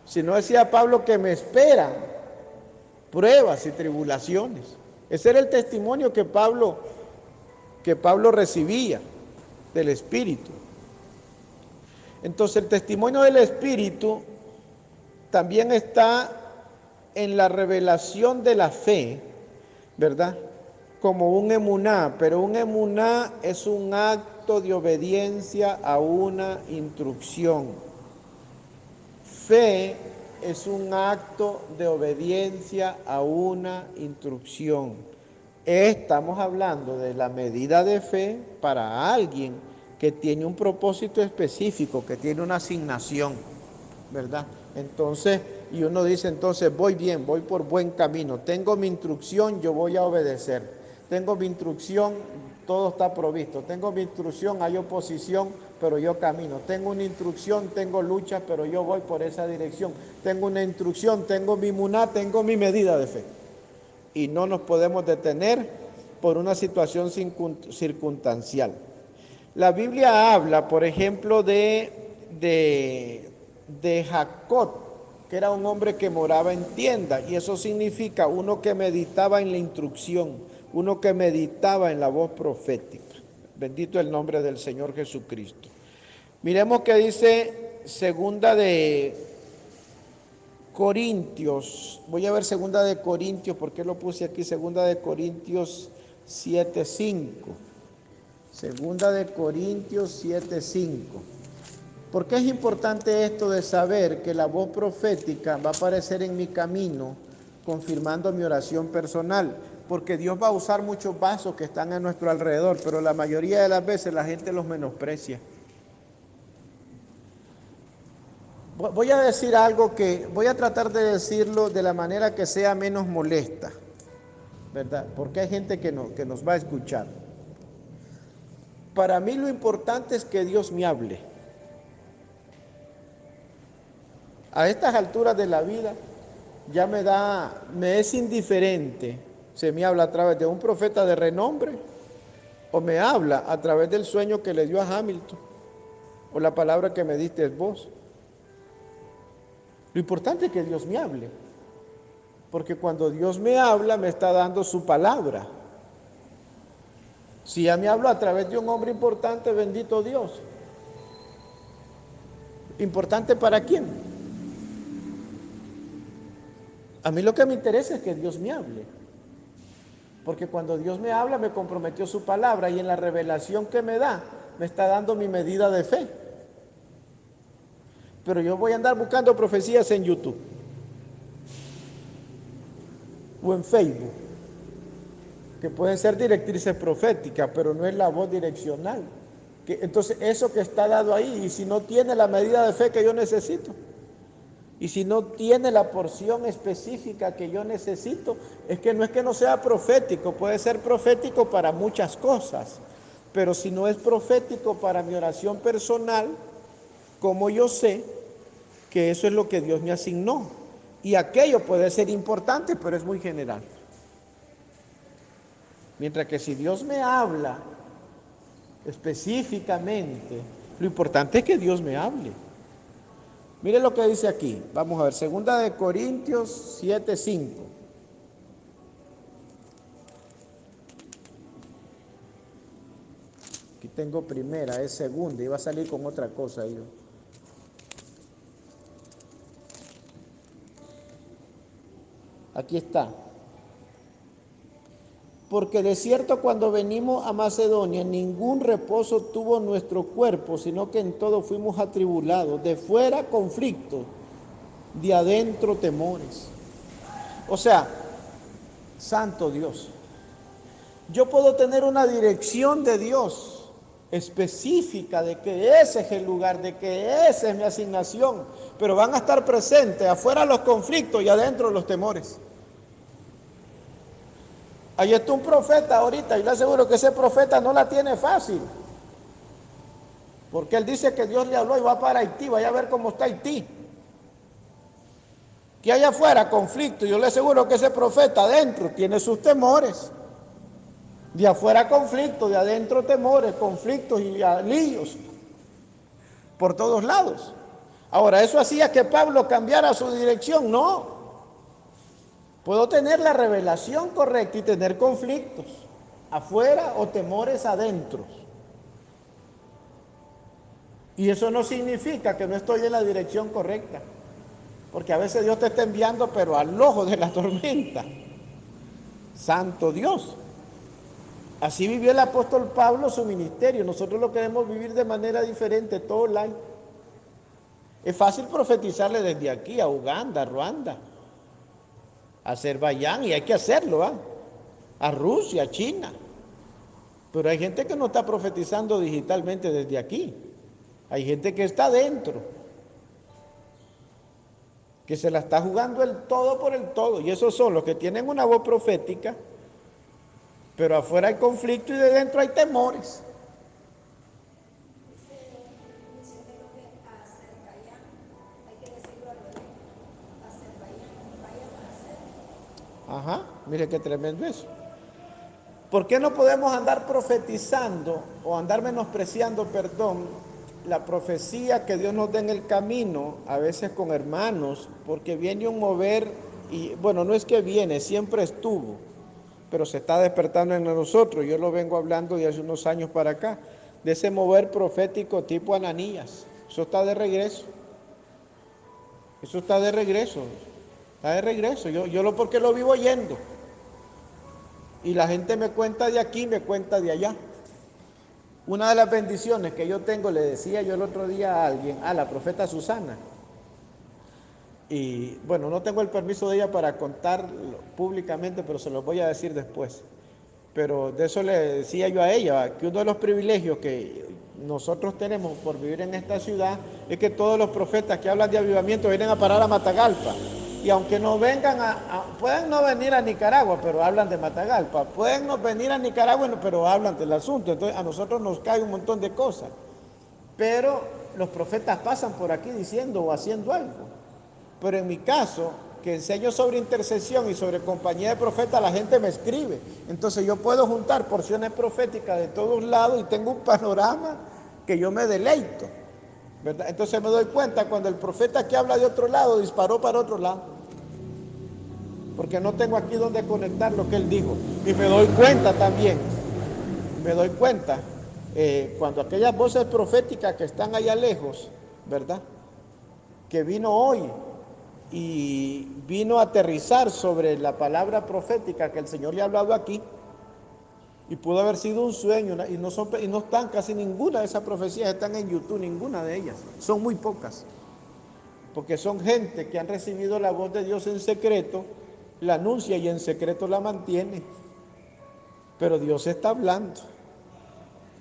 sino decía Pablo que me esperan pruebas y tribulaciones. Ese era el testimonio que Pablo recibía del Espíritu. Entonces el testimonio del Espíritu también está en la revelación de la fe, ¿verdad? Como un emuná, pero un emuná es un acto de obediencia a una instrucción. Fe es un acto de obediencia a una instrucción. Estamos hablando de la medida de fe para alguien que tiene un propósito específico, que tiene una asignación, ¿verdad? Entonces, y uno dice, entonces voy bien, voy por buen camino, tengo mi instrucción, yo voy a obedecer. Tengo mi instrucción, todo está provisto. Tengo mi instrucción, hay oposición, pero yo camino. Tengo una instrucción, tengo lucha, pero yo voy por esa dirección. Tengo una instrucción, tengo mi muná, tengo mi medida de fe. Y no nos podemos detener por una situación circunstancial. La Biblia habla, por ejemplo, de Jacob, que era un hombre que moraba en tienda, y eso significa uno que meditaba en la instrucción, uno que meditaba en la voz profética. Bendito el nombre del Señor Jesucristo. Miremos que dice segunda de Corintios, voy a ver segunda de Corintios, ¿por qué lo puse aquí? Segunda de Corintios 7:5. Segunda de Corintios 7:5. ¿Por qué es importante esto de saber que la voz profética va a aparecer en mi camino, confirmando mi oración personal? Porque Dios va a usar muchos vasos que están a nuestro alrededor, pero la mayoría de las veces la gente los menosprecia. Voy a decir algo que voy a tratar de decirlo de la manera que sea menos molesta, ¿verdad? Porque hay gente que nos va a escuchar. Para mí lo importante es que Dios me hable. A estas alturas de la vida ya me es indiferente si me habla a través de un profeta de renombre o me habla a través del sueño que le dio a Hamilton o la palabra que me diste vos. Lo importante es que Dios me hable, porque cuando Dios me habla me está dando su palabra. Si ya me habló a través de un hombre importante, bendito Dios. ¿Importante para quién? A mí lo que me interesa es que Dios me hable. Porque cuando Dios me habla, me comprometió su palabra y en la revelación que me da, me está dando mi medida de fe. Pero yo voy a andar buscando profecías en YouTube o en Facebook, que pueden ser directrices proféticas, pero no es la voz direccional. Entonces, eso que está dado ahí, y si no tiene la medida de fe que yo necesito, y si no tiene la porción específica que yo necesito, es que no sea profético, puede ser profético para muchas cosas, pero si no es profético para mi oración personal, ¿cómo yo sé que eso es lo que Dios me asignó? Y aquello puede ser importante, pero es muy general. Mientras que si Dios me habla específicamente, lo importante es que Dios me hable. Mire lo que dice aquí. Vamos a ver, segunda de Corintios 7:5. Aquí tengo primera, es segunda, iba a salir con otra cosa yo. Aquí está. Porque de cierto cuando venimos a Macedonia ningún reposo tuvo nuestro cuerpo, sino que en todo fuimos atribulados, de fuera conflictos, de adentro temores. O sea, santo Dios, yo puedo tener una dirección de Dios específica de que ese es el lugar, de que esa es mi asignación, pero van a estar presentes afuera los conflictos y adentro los temores. Ahí está un profeta ahorita y le aseguro que ese profeta no la tiene fácil. Porque él dice que Dios le habló y va para Haití, vaya a ver cómo está Haití. Que hay afuera conflicto, yo le aseguro que ese profeta adentro tiene sus temores. De afuera conflicto, de adentro temores, conflictos y líos por todos lados. Ahora, ¿eso hacía que Pablo cambiara su dirección? No. Puedo tener la revelación correcta y tener conflictos afuera o temores adentro. Y eso no significa que no estoy en la dirección correcta. Porque a veces Dios te está enviando, pero al ojo de la tormenta. Santo Dios. Así vivió el apóstol Pablo su ministerio. Nosotros lo queremos vivir de manera diferente todo el año. Es fácil profetizarle desde aquí a Uganda, a Ruanda, a Azerbaiyán, y hay que hacerlo, ¿ah? A Rusia, a China. Pero hay gente que no está profetizando digitalmente desde aquí. Hay gente que está dentro, que se la está jugando el todo por el todo. Y esos son los que tienen una voz profética, pero afuera hay conflicto y de dentro hay temores. Ajá, mire qué tremendo eso. ¿Por qué no podemos andar profetizando o andar menospreciando, perdón, la profecía que Dios nos da en el camino, a veces con hermanos, porque viene un mover, y bueno, no es que viene, siempre estuvo, pero se está despertando en nosotros. Yo lo vengo hablando de hace unos años para acá, de ese mover profético tipo Ananías. Eso está de regreso, eso está de regreso, está de regreso. Porque lo vivo oyendo. Y la gente me cuenta de aquí, me cuenta de allá. Una de las bendiciones que yo tengo, le decía yo el otro día a alguien, a la profeta Susana, y bueno, no tengo el permiso de ella para contarlo públicamente, pero se lo voy a decir después. Pero de eso le decía yo a ella, que uno de los privilegios que nosotros tenemos por vivir en esta ciudad es que todos los profetas que hablan de avivamiento vienen a parar a Matagalpa. Y aunque no vengan pueden no venir a Nicaragua, pero hablan de Matagalpa. Pueden no venir a Nicaragua, pero hablan del asunto. Entonces a nosotros nos cae un montón de cosas. Pero los profetas pasan por aquí diciendo o haciendo algo. Pero en mi caso, que enseño sobre intercesión y sobre compañía de profetas, la gente me escribe. Entonces yo puedo juntar porciones proféticas de todos lados y tengo un panorama que yo me deleito, ¿verdad? Entonces me doy cuenta cuando el profeta que habla de otro lado disparó para otro lado, porque no tengo aquí donde conectar lo que él dijo. Y me doy cuenta también, cuando aquellas voces proféticas que están allá lejos, ¿verdad? Que vino hoy y vino a aterrizar sobre la palabra profética que el Señor le ha hablado aquí, y pudo haber sido un sueño, y no están casi ninguna de esas profecías, están en YouTube, ninguna de ellas, son muy pocas, porque son gente que han recibido la voz de Dios en secreto, la anuncia y en secreto la mantiene, pero Dios está hablando.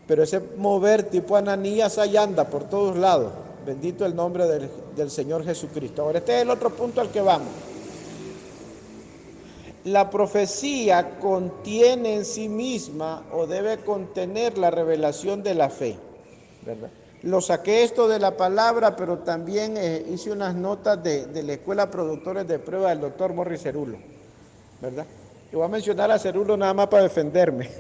Pero ese mover tipo Ananías ahí anda por todos lados. Bendito el nombre del Señor Jesucristo. Ahora, este es el otro punto al que vamos. La profecía contiene en sí misma o debe contener la revelación de la fe, ¿verdad? Lo saqué esto de la palabra, pero también hice unas notas de la Escuela Productores de Prueba del doctor Morris Cerulo, ¿verdad? Y voy a mencionar a Cerulo nada más para defenderme,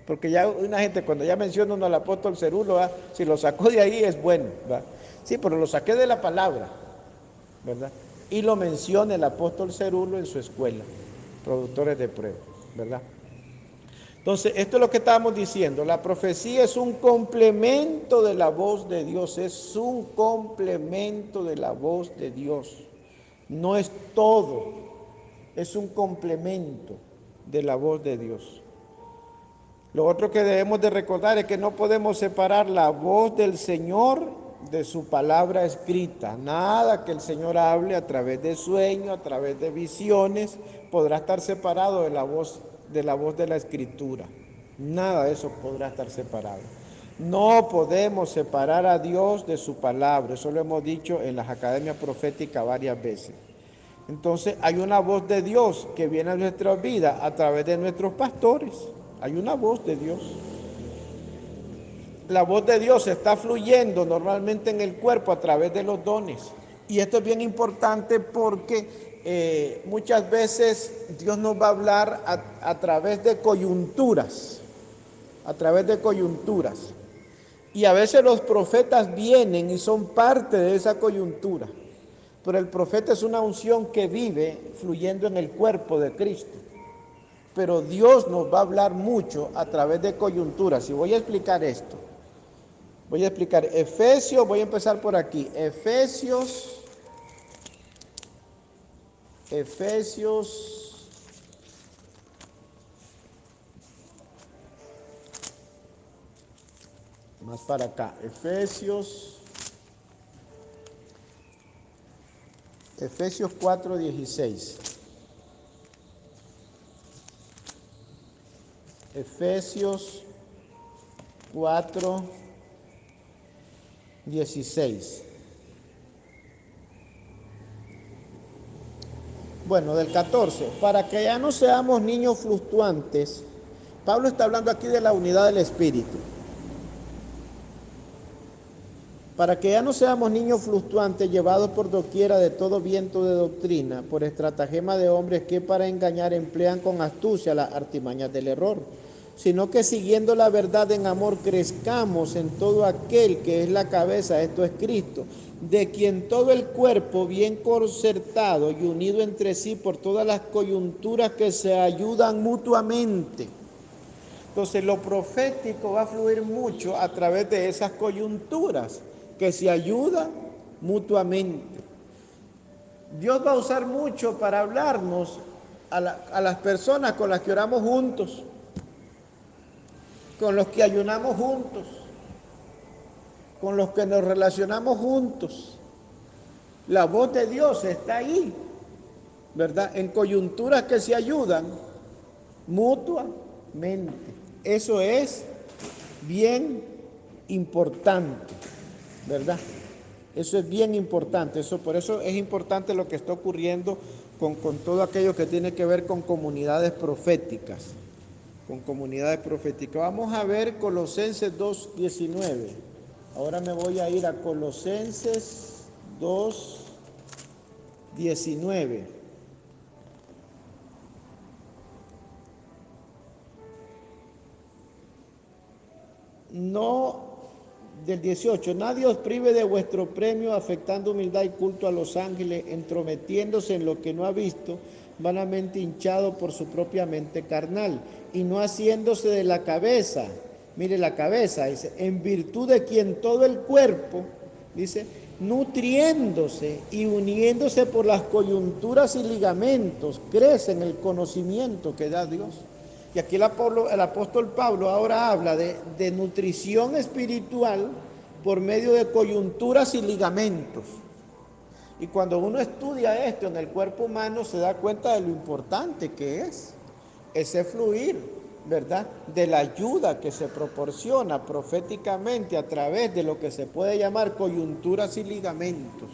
porque ya una gente cuando ya menciona uno al apóstol Cerulo, si lo sacó de ahí es bueno, ¿verdad? Sí, pero lo saqué de la palabra, ¿verdad? Y lo menciona el apóstol Cerulo en su escuela, Productores de Prueba, ¿verdad? Entonces, esto es lo que estábamos diciendo. La profecía es un complemento de la voz de Dios, es un complemento de la voz de Dios. No es todo, es un complemento de la voz de Dios. Lo otro que debemos de recordar es que no podemos separar la voz del Señor de su palabra escrita. Nada que el Señor hable a través de sueños, a través de visiones, podrá estar separado de la voz de la Escritura. Nada de eso podrá estar separado. No podemos separar a Dios de su palabra. Eso lo hemos dicho en las academias proféticas varias veces. Entonces hay una voz de Dios que viene a nuestra vida a través de nuestros pastores. Hay una voz de Dios. La voz de Dios está fluyendo normalmente en el cuerpo a través de los dones. Y esto es bien importante porque muchas veces Dios nos va a hablar a través de coyunturas, a través de coyunturas. Y a veces los profetas vienen y son parte de esa coyuntura. Pero el profeta es una unción que vive fluyendo en el cuerpo de Cristo. Pero Dios nos va a hablar mucho a través de coyunturas. Y voy a explicar esto. Voy a explicar Efesios, voy a empezar por aquí. Efesios, más para acá. Efesios 4:16. Efesios 4:16. Bueno, del 14. Para que ya no seamos niños fluctuantes, Pablo está hablando aquí de la unidad del Espíritu. Para que ya no seamos niños fluctuantes, llevados por doquiera de todo viento de doctrina, por estratagema de hombres que para engañar emplean con astucia las artimañas del error, sino que siguiendo la verdad en amor crezcamos en todo aquel que es la cabeza, esto es Cristo, de quien todo el cuerpo bien concertado y unido entre sí por todas las coyunturas que se ayudan mutuamente. Entonces lo profético va a fluir mucho a través de esas coyunturas que se ayudan mutuamente. Dios va a usar mucho para hablarnos a las personas con las que oramos juntos, con los que ayunamos juntos, con los que nos relacionamos juntos. La voz de Dios está ahí, ¿verdad? En coyunturas que se ayudan mutuamente. Eso es bien importante, ¿verdad? Eso es bien importante. Por eso es importante lo que está ocurriendo con todo aquello que tiene que ver con comunidades proféticas. Con comunidades proféticas. Vamos a ver Colosenses 2:19. Ahora me voy a ir a Colosenses 2:19. No, del 18, nadie os prive de vuestro premio, afectando humildad y culto a los ángeles, entrometiéndose en lo que no ha visto, vanamente hinchado por su propia mente carnal, y no haciéndose de la cabeza, mire la cabeza, dice, en virtud de quien todo el cuerpo, dice, nutriéndose y uniéndose por las coyunturas y ligamentos, crece en el conocimiento que da Dios. Y aquí el apóstol Pablo ahora habla de nutrición espiritual por medio de coyunturas y ligamentos. Y cuando uno estudia esto en el cuerpo humano se da cuenta de lo importante que es ese fluir, ¿verdad? De la ayuda que se proporciona proféticamente a través de lo que se puede llamar coyunturas y ligamentos.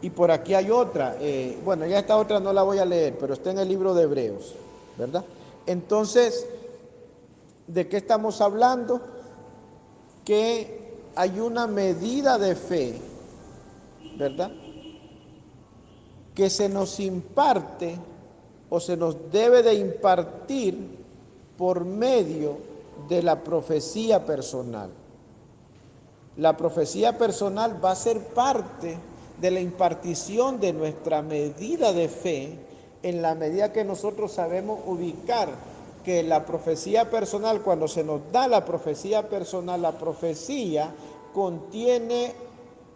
Y por aquí hay otra, bueno, ya esta otra no la voy a leer, pero está en el libro de Hebreos, ¿verdad? Entonces, ¿de qué estamos hablando? Que hay una medida de fe, ¿verdad? Que se nos imparte o se nos debe de impartir por medio de la profecía personal. La profecía personal va a ser parte de la impartición de nuestra medida de fe en la medida que nosotros sabemos ubicar que la profecía personal, cuando se nos da la profecía personal, la profecía contiene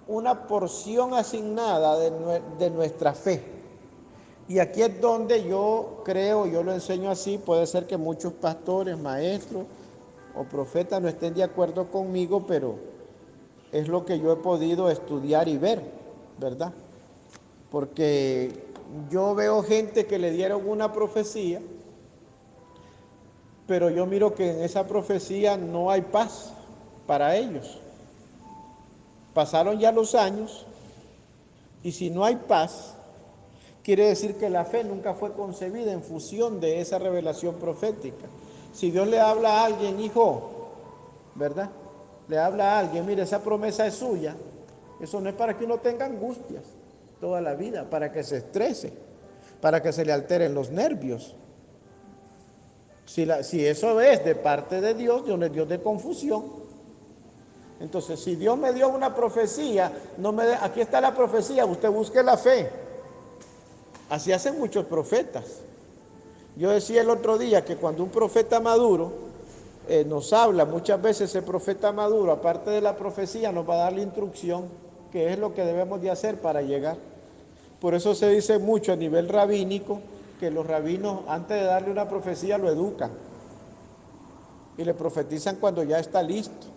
una porción asignada de nuestra fe. Y aquí es donde yo creo, yo lo enseño así, puede ser que muchos pastores, maestros o profetas no estén de acuerdo conmigo, pero es lo que yo he podido estudiar y ver, ¿verdad? Porque yo veo gente que le dieron una profecía, pero yo miro que en esa profecía no hay paz para ellos. Pasaron ya los años y si no hay paz, quiere decir que la fe nunca fue concebida en función de esa revelación profética. Si Dios le habla a alguien, hijo, ¿verdad? Le habla a alguien, mire, esa promesa es suya. Eso no es para que uno tenga angustias toda la vida, para que se estrese, para que se le alteren los nervios. Si eso es de parte de Dios no es Dios de confusión, Entonces, si Dios me dio una profecía, aquí está la profecía, usted busque la fe. Así hacen muchos profetas. Yo decía el otro día que cuando un profeta maduro nos habla, muchas veces ese profeta maduro, aparte de la profecía, nos va a dar la instrucción, que es lo que debemos de hacer para llegar. Por eso se dice mucho a nivel rabínico, que los rabinos antes de darle una profecía lo educan y le profetizan cuando ya está listo,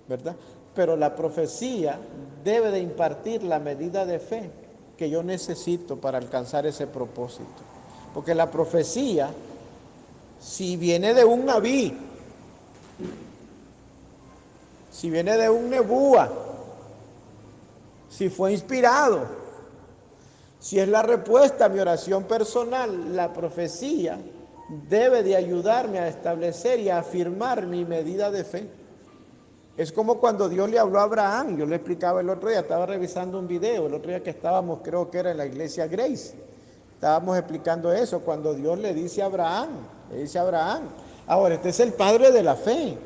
¿verdad? Pero la profecía debe de impartir la medida de fe que yo necesito para alcanzar ese propósito. Porque la profecía, si viene de un nabí, si viene de un nebúa, si fue inspirado, si es la respuesta a mi oración personal, la profecía debe de ayudarme a establecer y a afirmar mi medida de fe. Es como cuando Dios le habló a Abraham. Yo le explicaba el otro día, estaba revisando un video, el otro día que estábamos, creo que era en la iglesia Grace. Estábamos explicando eso, cuando Dios le dice a Abraham, ahora este es el padre de la fe.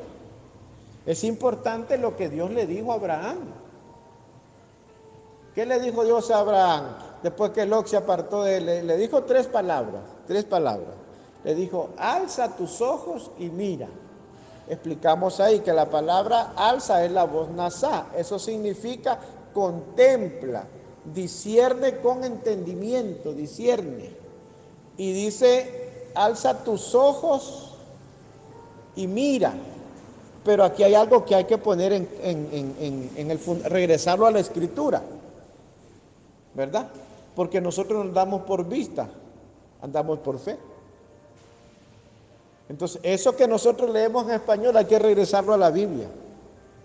Es importante lo que Dios le dijo a Abraham. ¿Qué le dijo Dios a Abraham? Después que Lot se apartó de él, le dijo tres palabras. Le dijo, alza tus ojos y mira. Explicamos ahí que la palabra alza es la voz nasá. Eso significa contempla, discierne con entendimiento, discierne. Y dice, alza tus ojos y mira. Pero aquí hay algo que hay que poner regresarlo a la escritura, ¿verdad? Porque nosotros no andamos por vista, andamos por fe. Entonces, eso que nosotros leemos en español hay que regresarlo a la Biblia.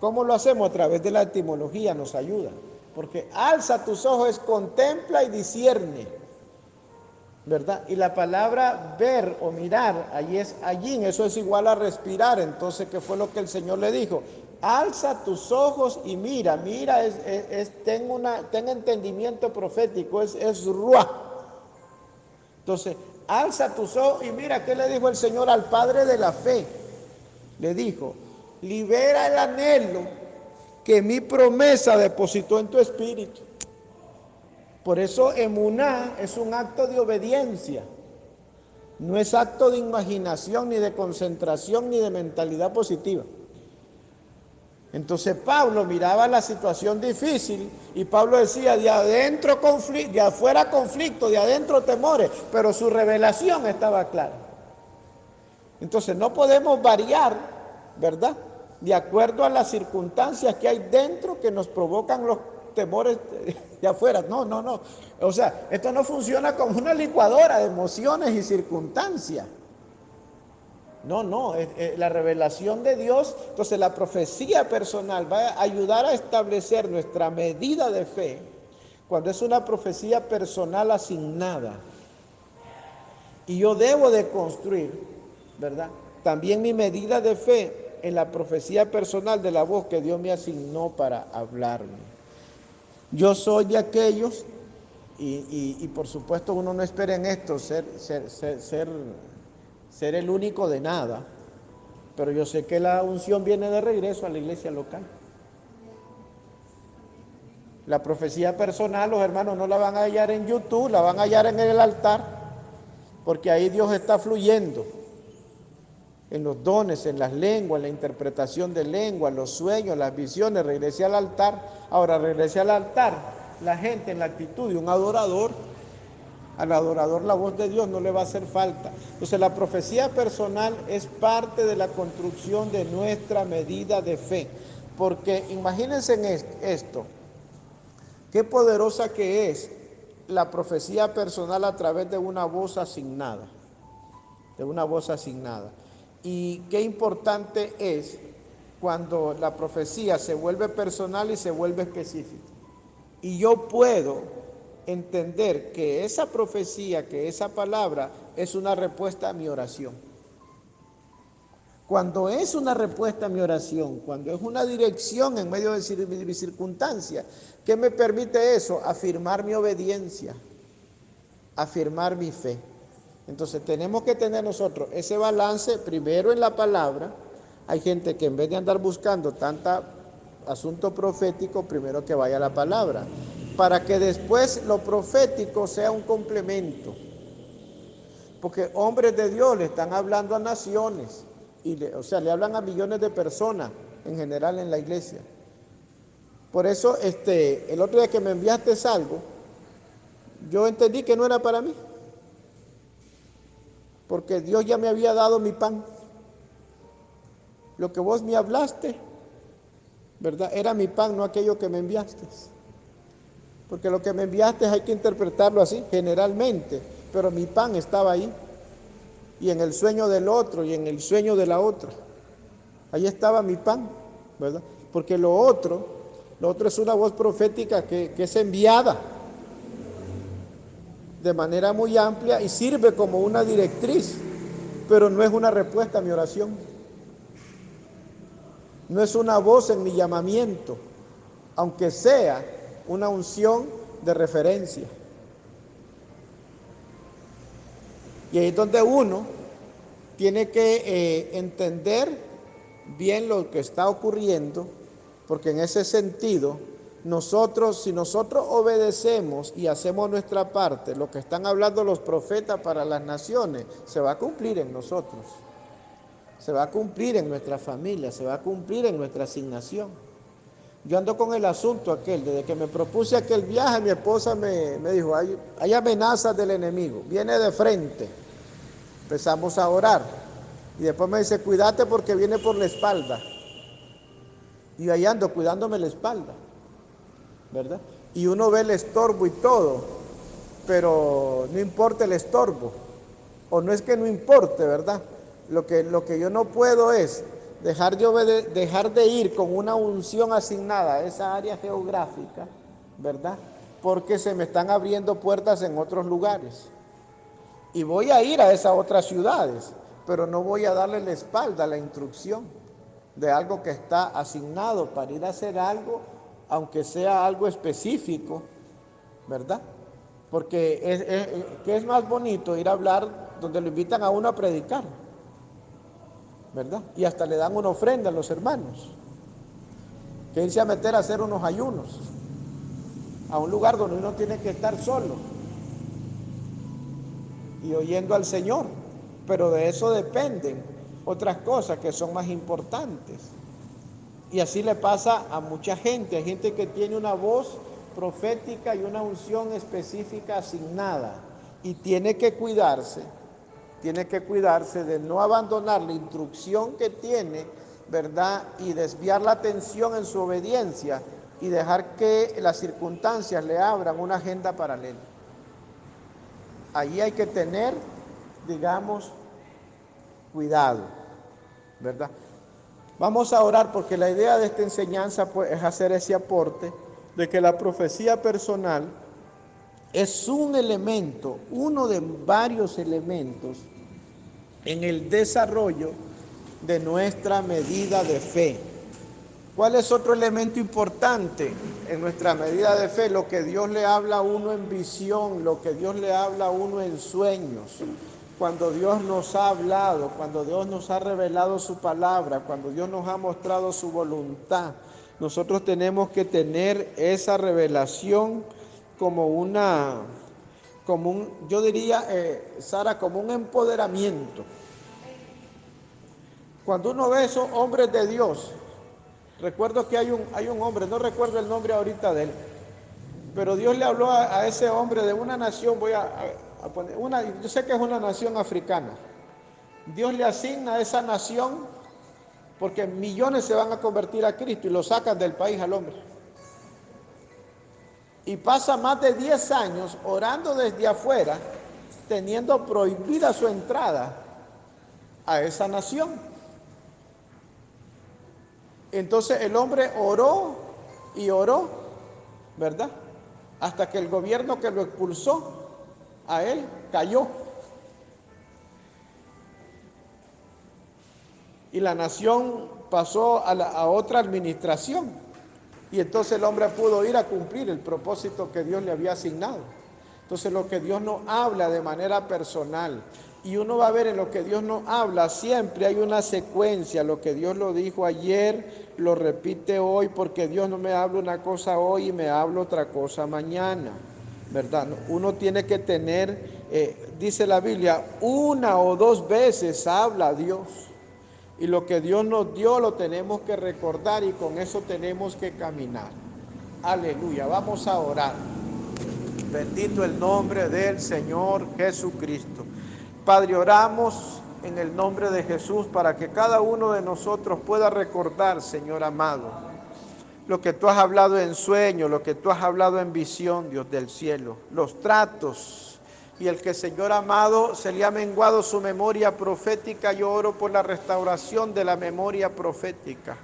¿Cómo lo hacemos? A través de la etimología nos ayuda. Porque alza tus ojos, contempla y discierne, ¿verdad? Y la palabra ver o mirar, allí es allí, eso es igual a respirar. Entonces, ¿qué fue lo que el Señor le dijo? Alza tus ojos y mira. Mira, ten entendimiento profético, es ruah. Entonces, alza tus ojos y mira, ¿qué le dijo el Señor al padre de la fe? Le dijo, libera el anhelo que mi promesa depositó en tu espíritu. Por eso emuná es un acto de obediencia. No es acto de imaginación, ni de concentración, ni de mentalidad positiva. Entonces Pablo miraba la situación difícil y Pablo decía, de adentro conflicto, de afuera conflicto, de adentro temores, pero su revelación estaba clara. Entonces no podemos variar, ¿verdad? De acuerdo a las circunstancias que hay dentro que nos provocan los temores de afuera. No. O sea, esto no funciona como una licuadora de emociones y circunstancias. No, es la revelación de Dios. Entonces la profecía personal va a ayudar a establecer nuestra medida de fe cuando es una profecía personal asignada. Y yo debo de construir, ¿verdad? También mi medida de fe en la profecía personal de la voz que Dios me asignó para hablarme. Yo soy de aquellos, y por supuesto uno no espera en esto ser el único de nada, pero yo sé que la unción viene de regreso a la iglesia local. La profecía personal, los hermanos no la van a hallar en YouTube, la van a hallar en el altar, porque ahí Dios está fluyendo. En los dones, en las lenguas, en la interpretación de lenguas, los sueños, las visiones, regrese al altar. Ahora regrese al altar, la gente en la actitud de un adorador, al adorador la voz de Dios no le va a hacer falta. Entonces la profecía personal es parte de la construcción de nuestra medida de fe. Porque imagínense en esto, qué poderosa que es la profecía personal a través de una voz asignada. De una voz asignada. Y qué importante es cuando la profecía se vuelve personal y se vuelve específica. Y yo puedo entender que esa profecía, que esa palabra es una respuesta a mi oración. Cuando es una respuesta a mi oración, cuando es una dirección en medio de mi circunstancia, ¿qué me permite eso? Afirmar mi obediencia, afirmar mi fe. Entonces tenemos que tener nosotros ese balance primero en la palabra, Hay gente que en vez de andar buscando tanta asunto profético, primero que vaya a la palabra, para que después lo profético sea un complemento. Porque hombres de Dios le están hablando a naciones, o sea, le hablan a millones de personas en general en la iglesia. Por eso, el otro día que me enviaste algo, yo entendí que no era para mí, porque Dios ya me había dado mi pan. Lo que vos me hablaste, ¿verdad? Era mi pan, no aquello que me enviaste. Porque lo que me enviaste hay que interpretarlo así, generalmente, pero mi pan estaba ahí, y en el sueño del otro, y en el sueño de la otra. Ahí estaba mi pan, ¿verdad? Porque lo otro es una voz profética que es enviada de manera muy amplia y sirve como una directriz, pero no es una respuesta a mi oración, no es una voz en mi llamamiento, aunque sea una unción de referencia. Y ahí es donde uno tiene que entender bien lo que está ocurriendo, porque en ese sentido, si nosotros obedecemos y hacemos nuestra parte, lo que están hablando los profetas para las naciones, se va a cumplir en nosotros, se va a cumplir en nuestra familia, se va a cumplir en nuestra asignación. Yo ando con el asunto aquel, desde que me propuse aquel viaje, mi esposa me dijo, hay amenazas del enemigo, viene de frente. Empezamos a orar. Y después me dice, cuídate porque viene por la espalda. Y ahí ando cuidándome la espalda, ¿verdad? Y uno ve el estorbo y todo, pero no importa el estorbo. O no es que no importe, ¿verdad? Lo que yo no puedo es dejar de ir con una unción asignada a esa área geográfica, ¿verdad? Porque se me están abriendo puertas en otros lugares. Y voy a ir a esas otras ciudades, pero no voy a darle la espalda a la instrucción de algo que está asignado para ir a hacer algo, aunque sea algo específico, ¿verdad? Porque ¿qué es más bonito? Ir a hablar donde lo invitan a uno a predicar, ¿verdad? Y hasta le dan una ofrenda a los hermanos, que irse a meter a hacer unos ayunos, a un lugar donde uno tiene que estar solo y oyendo al Señor. Pero de eso dependen otras cosas que son más importantes. Y así le pasa a mucha gente. Hay gente que tiene una voz profética y una unción específica asignada y tiene que cuidarse de no abandonar la instrucción que tiene, ¿verdad? Y desviar la atención en su obediencia y dejar que las circunstancias le abran una agenda paralela. Allí hay que tener, digamos, cuidado, ¿verdad? Vamos a orar porque la idea de esta enseñanza pues, es hacer ese aporte de que la profecía personal es un elemento, uno de varios elementos en el desarrollo de nuestra medida de fe. ¿Cuál es otro elemento importante en nuestra medida de fe? Lo que Dios le habla a uno en visión, lo que Dios le habla a uno en sueños. Cuando Dios nos ha hablado, cuando Dios nos ha revelado su palabra, cuando Dios nos ha mostrado su voluntad, nosotros tenemos que tener esa revelación yo diría, Sara, como un empoderamiento. Cuando uno ve a esos hombres de Dios, recuerdo que hay un hombre, no recuerdo el nombre ahorita de él, pero Dios le habló a ese hombre de una nación, poner yo sé que es una nación africana. Dios le asigna a esa nación porque millones se van a convertir a Cristo y lo sacan del país al hombre. Y pasa más de 10 años orando desde afuera, teniendo prohibida su entrada a esa nación. Entonces el hombre oró y oró, ¿verdad? Hasta que el gobierno que lo expulsó a él cayó. Y la nación pasó a otra administración. Y entonces el hombre pudo ir a cumplir el propósito que Dios le había asignado. Entonces lo que Dios nos habla de manera personal, Y uno va a ver en lo que Dios nos habla, siempre hay una secuencia. Lo que Dios lo dijo ayer, lo repite hoy, porque Dios no me habla una cosa hoy y me habla otra cosa mañana, ¿verdad? Uno tiene que tener, dice la Biblia, una o dos veces habla Dios. Y lo que Dios nos dio lo tenemos que recordar y con eso tenemos que caminar. Aleluya, vamos a orar. Bendito el nombre del Señor Jesucristo. Padre, oramos en el nombre de Jesús para que cada uno de nosotros pueda recordar, Señor amado, lo que tú has hablado en sueño, lo que tú has hablado en visión, Dios del cielo, los tratos. Y el que, Señor amado, se le ha menguado su memoria profética, yo oro por la restauración de la memoria profética.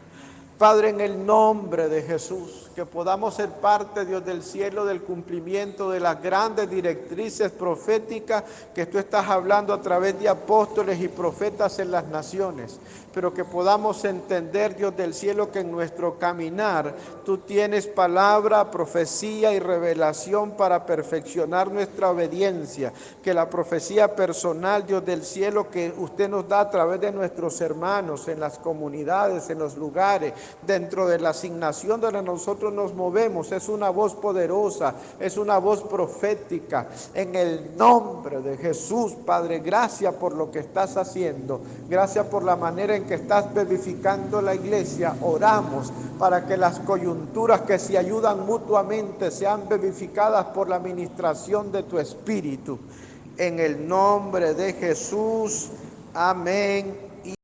Padre, en el nombre de Jesús, que podamos ser parte, Dios del cielo, del cumplimiento de las grandes directrices proféticas que tú estás hablando a través de apóstoles y profetas en las naciones, pero que podamos entender, Dios del cielo, que en nuestro caminar tú tienes palabra, profecía y revelación para perfeccionar nuestra obediencia, que la profecía personal, Dios del cielo, que usted nos da a través de nuestros hermanos en las comunidades, en los lugares, dentro de la asignación donde nosotros nos movemos, es una voz poderosa, es una voz profética. En el nombre de Jesús, Padre, gracias por lo que estás haciendo, gracias por la manera en que estás vivificando la iglesia. Oramos para que las coyunturas que se ayudan mutuamente sean vivificadas por la administración de tu Espíritu. En el nombre de Jesús, amén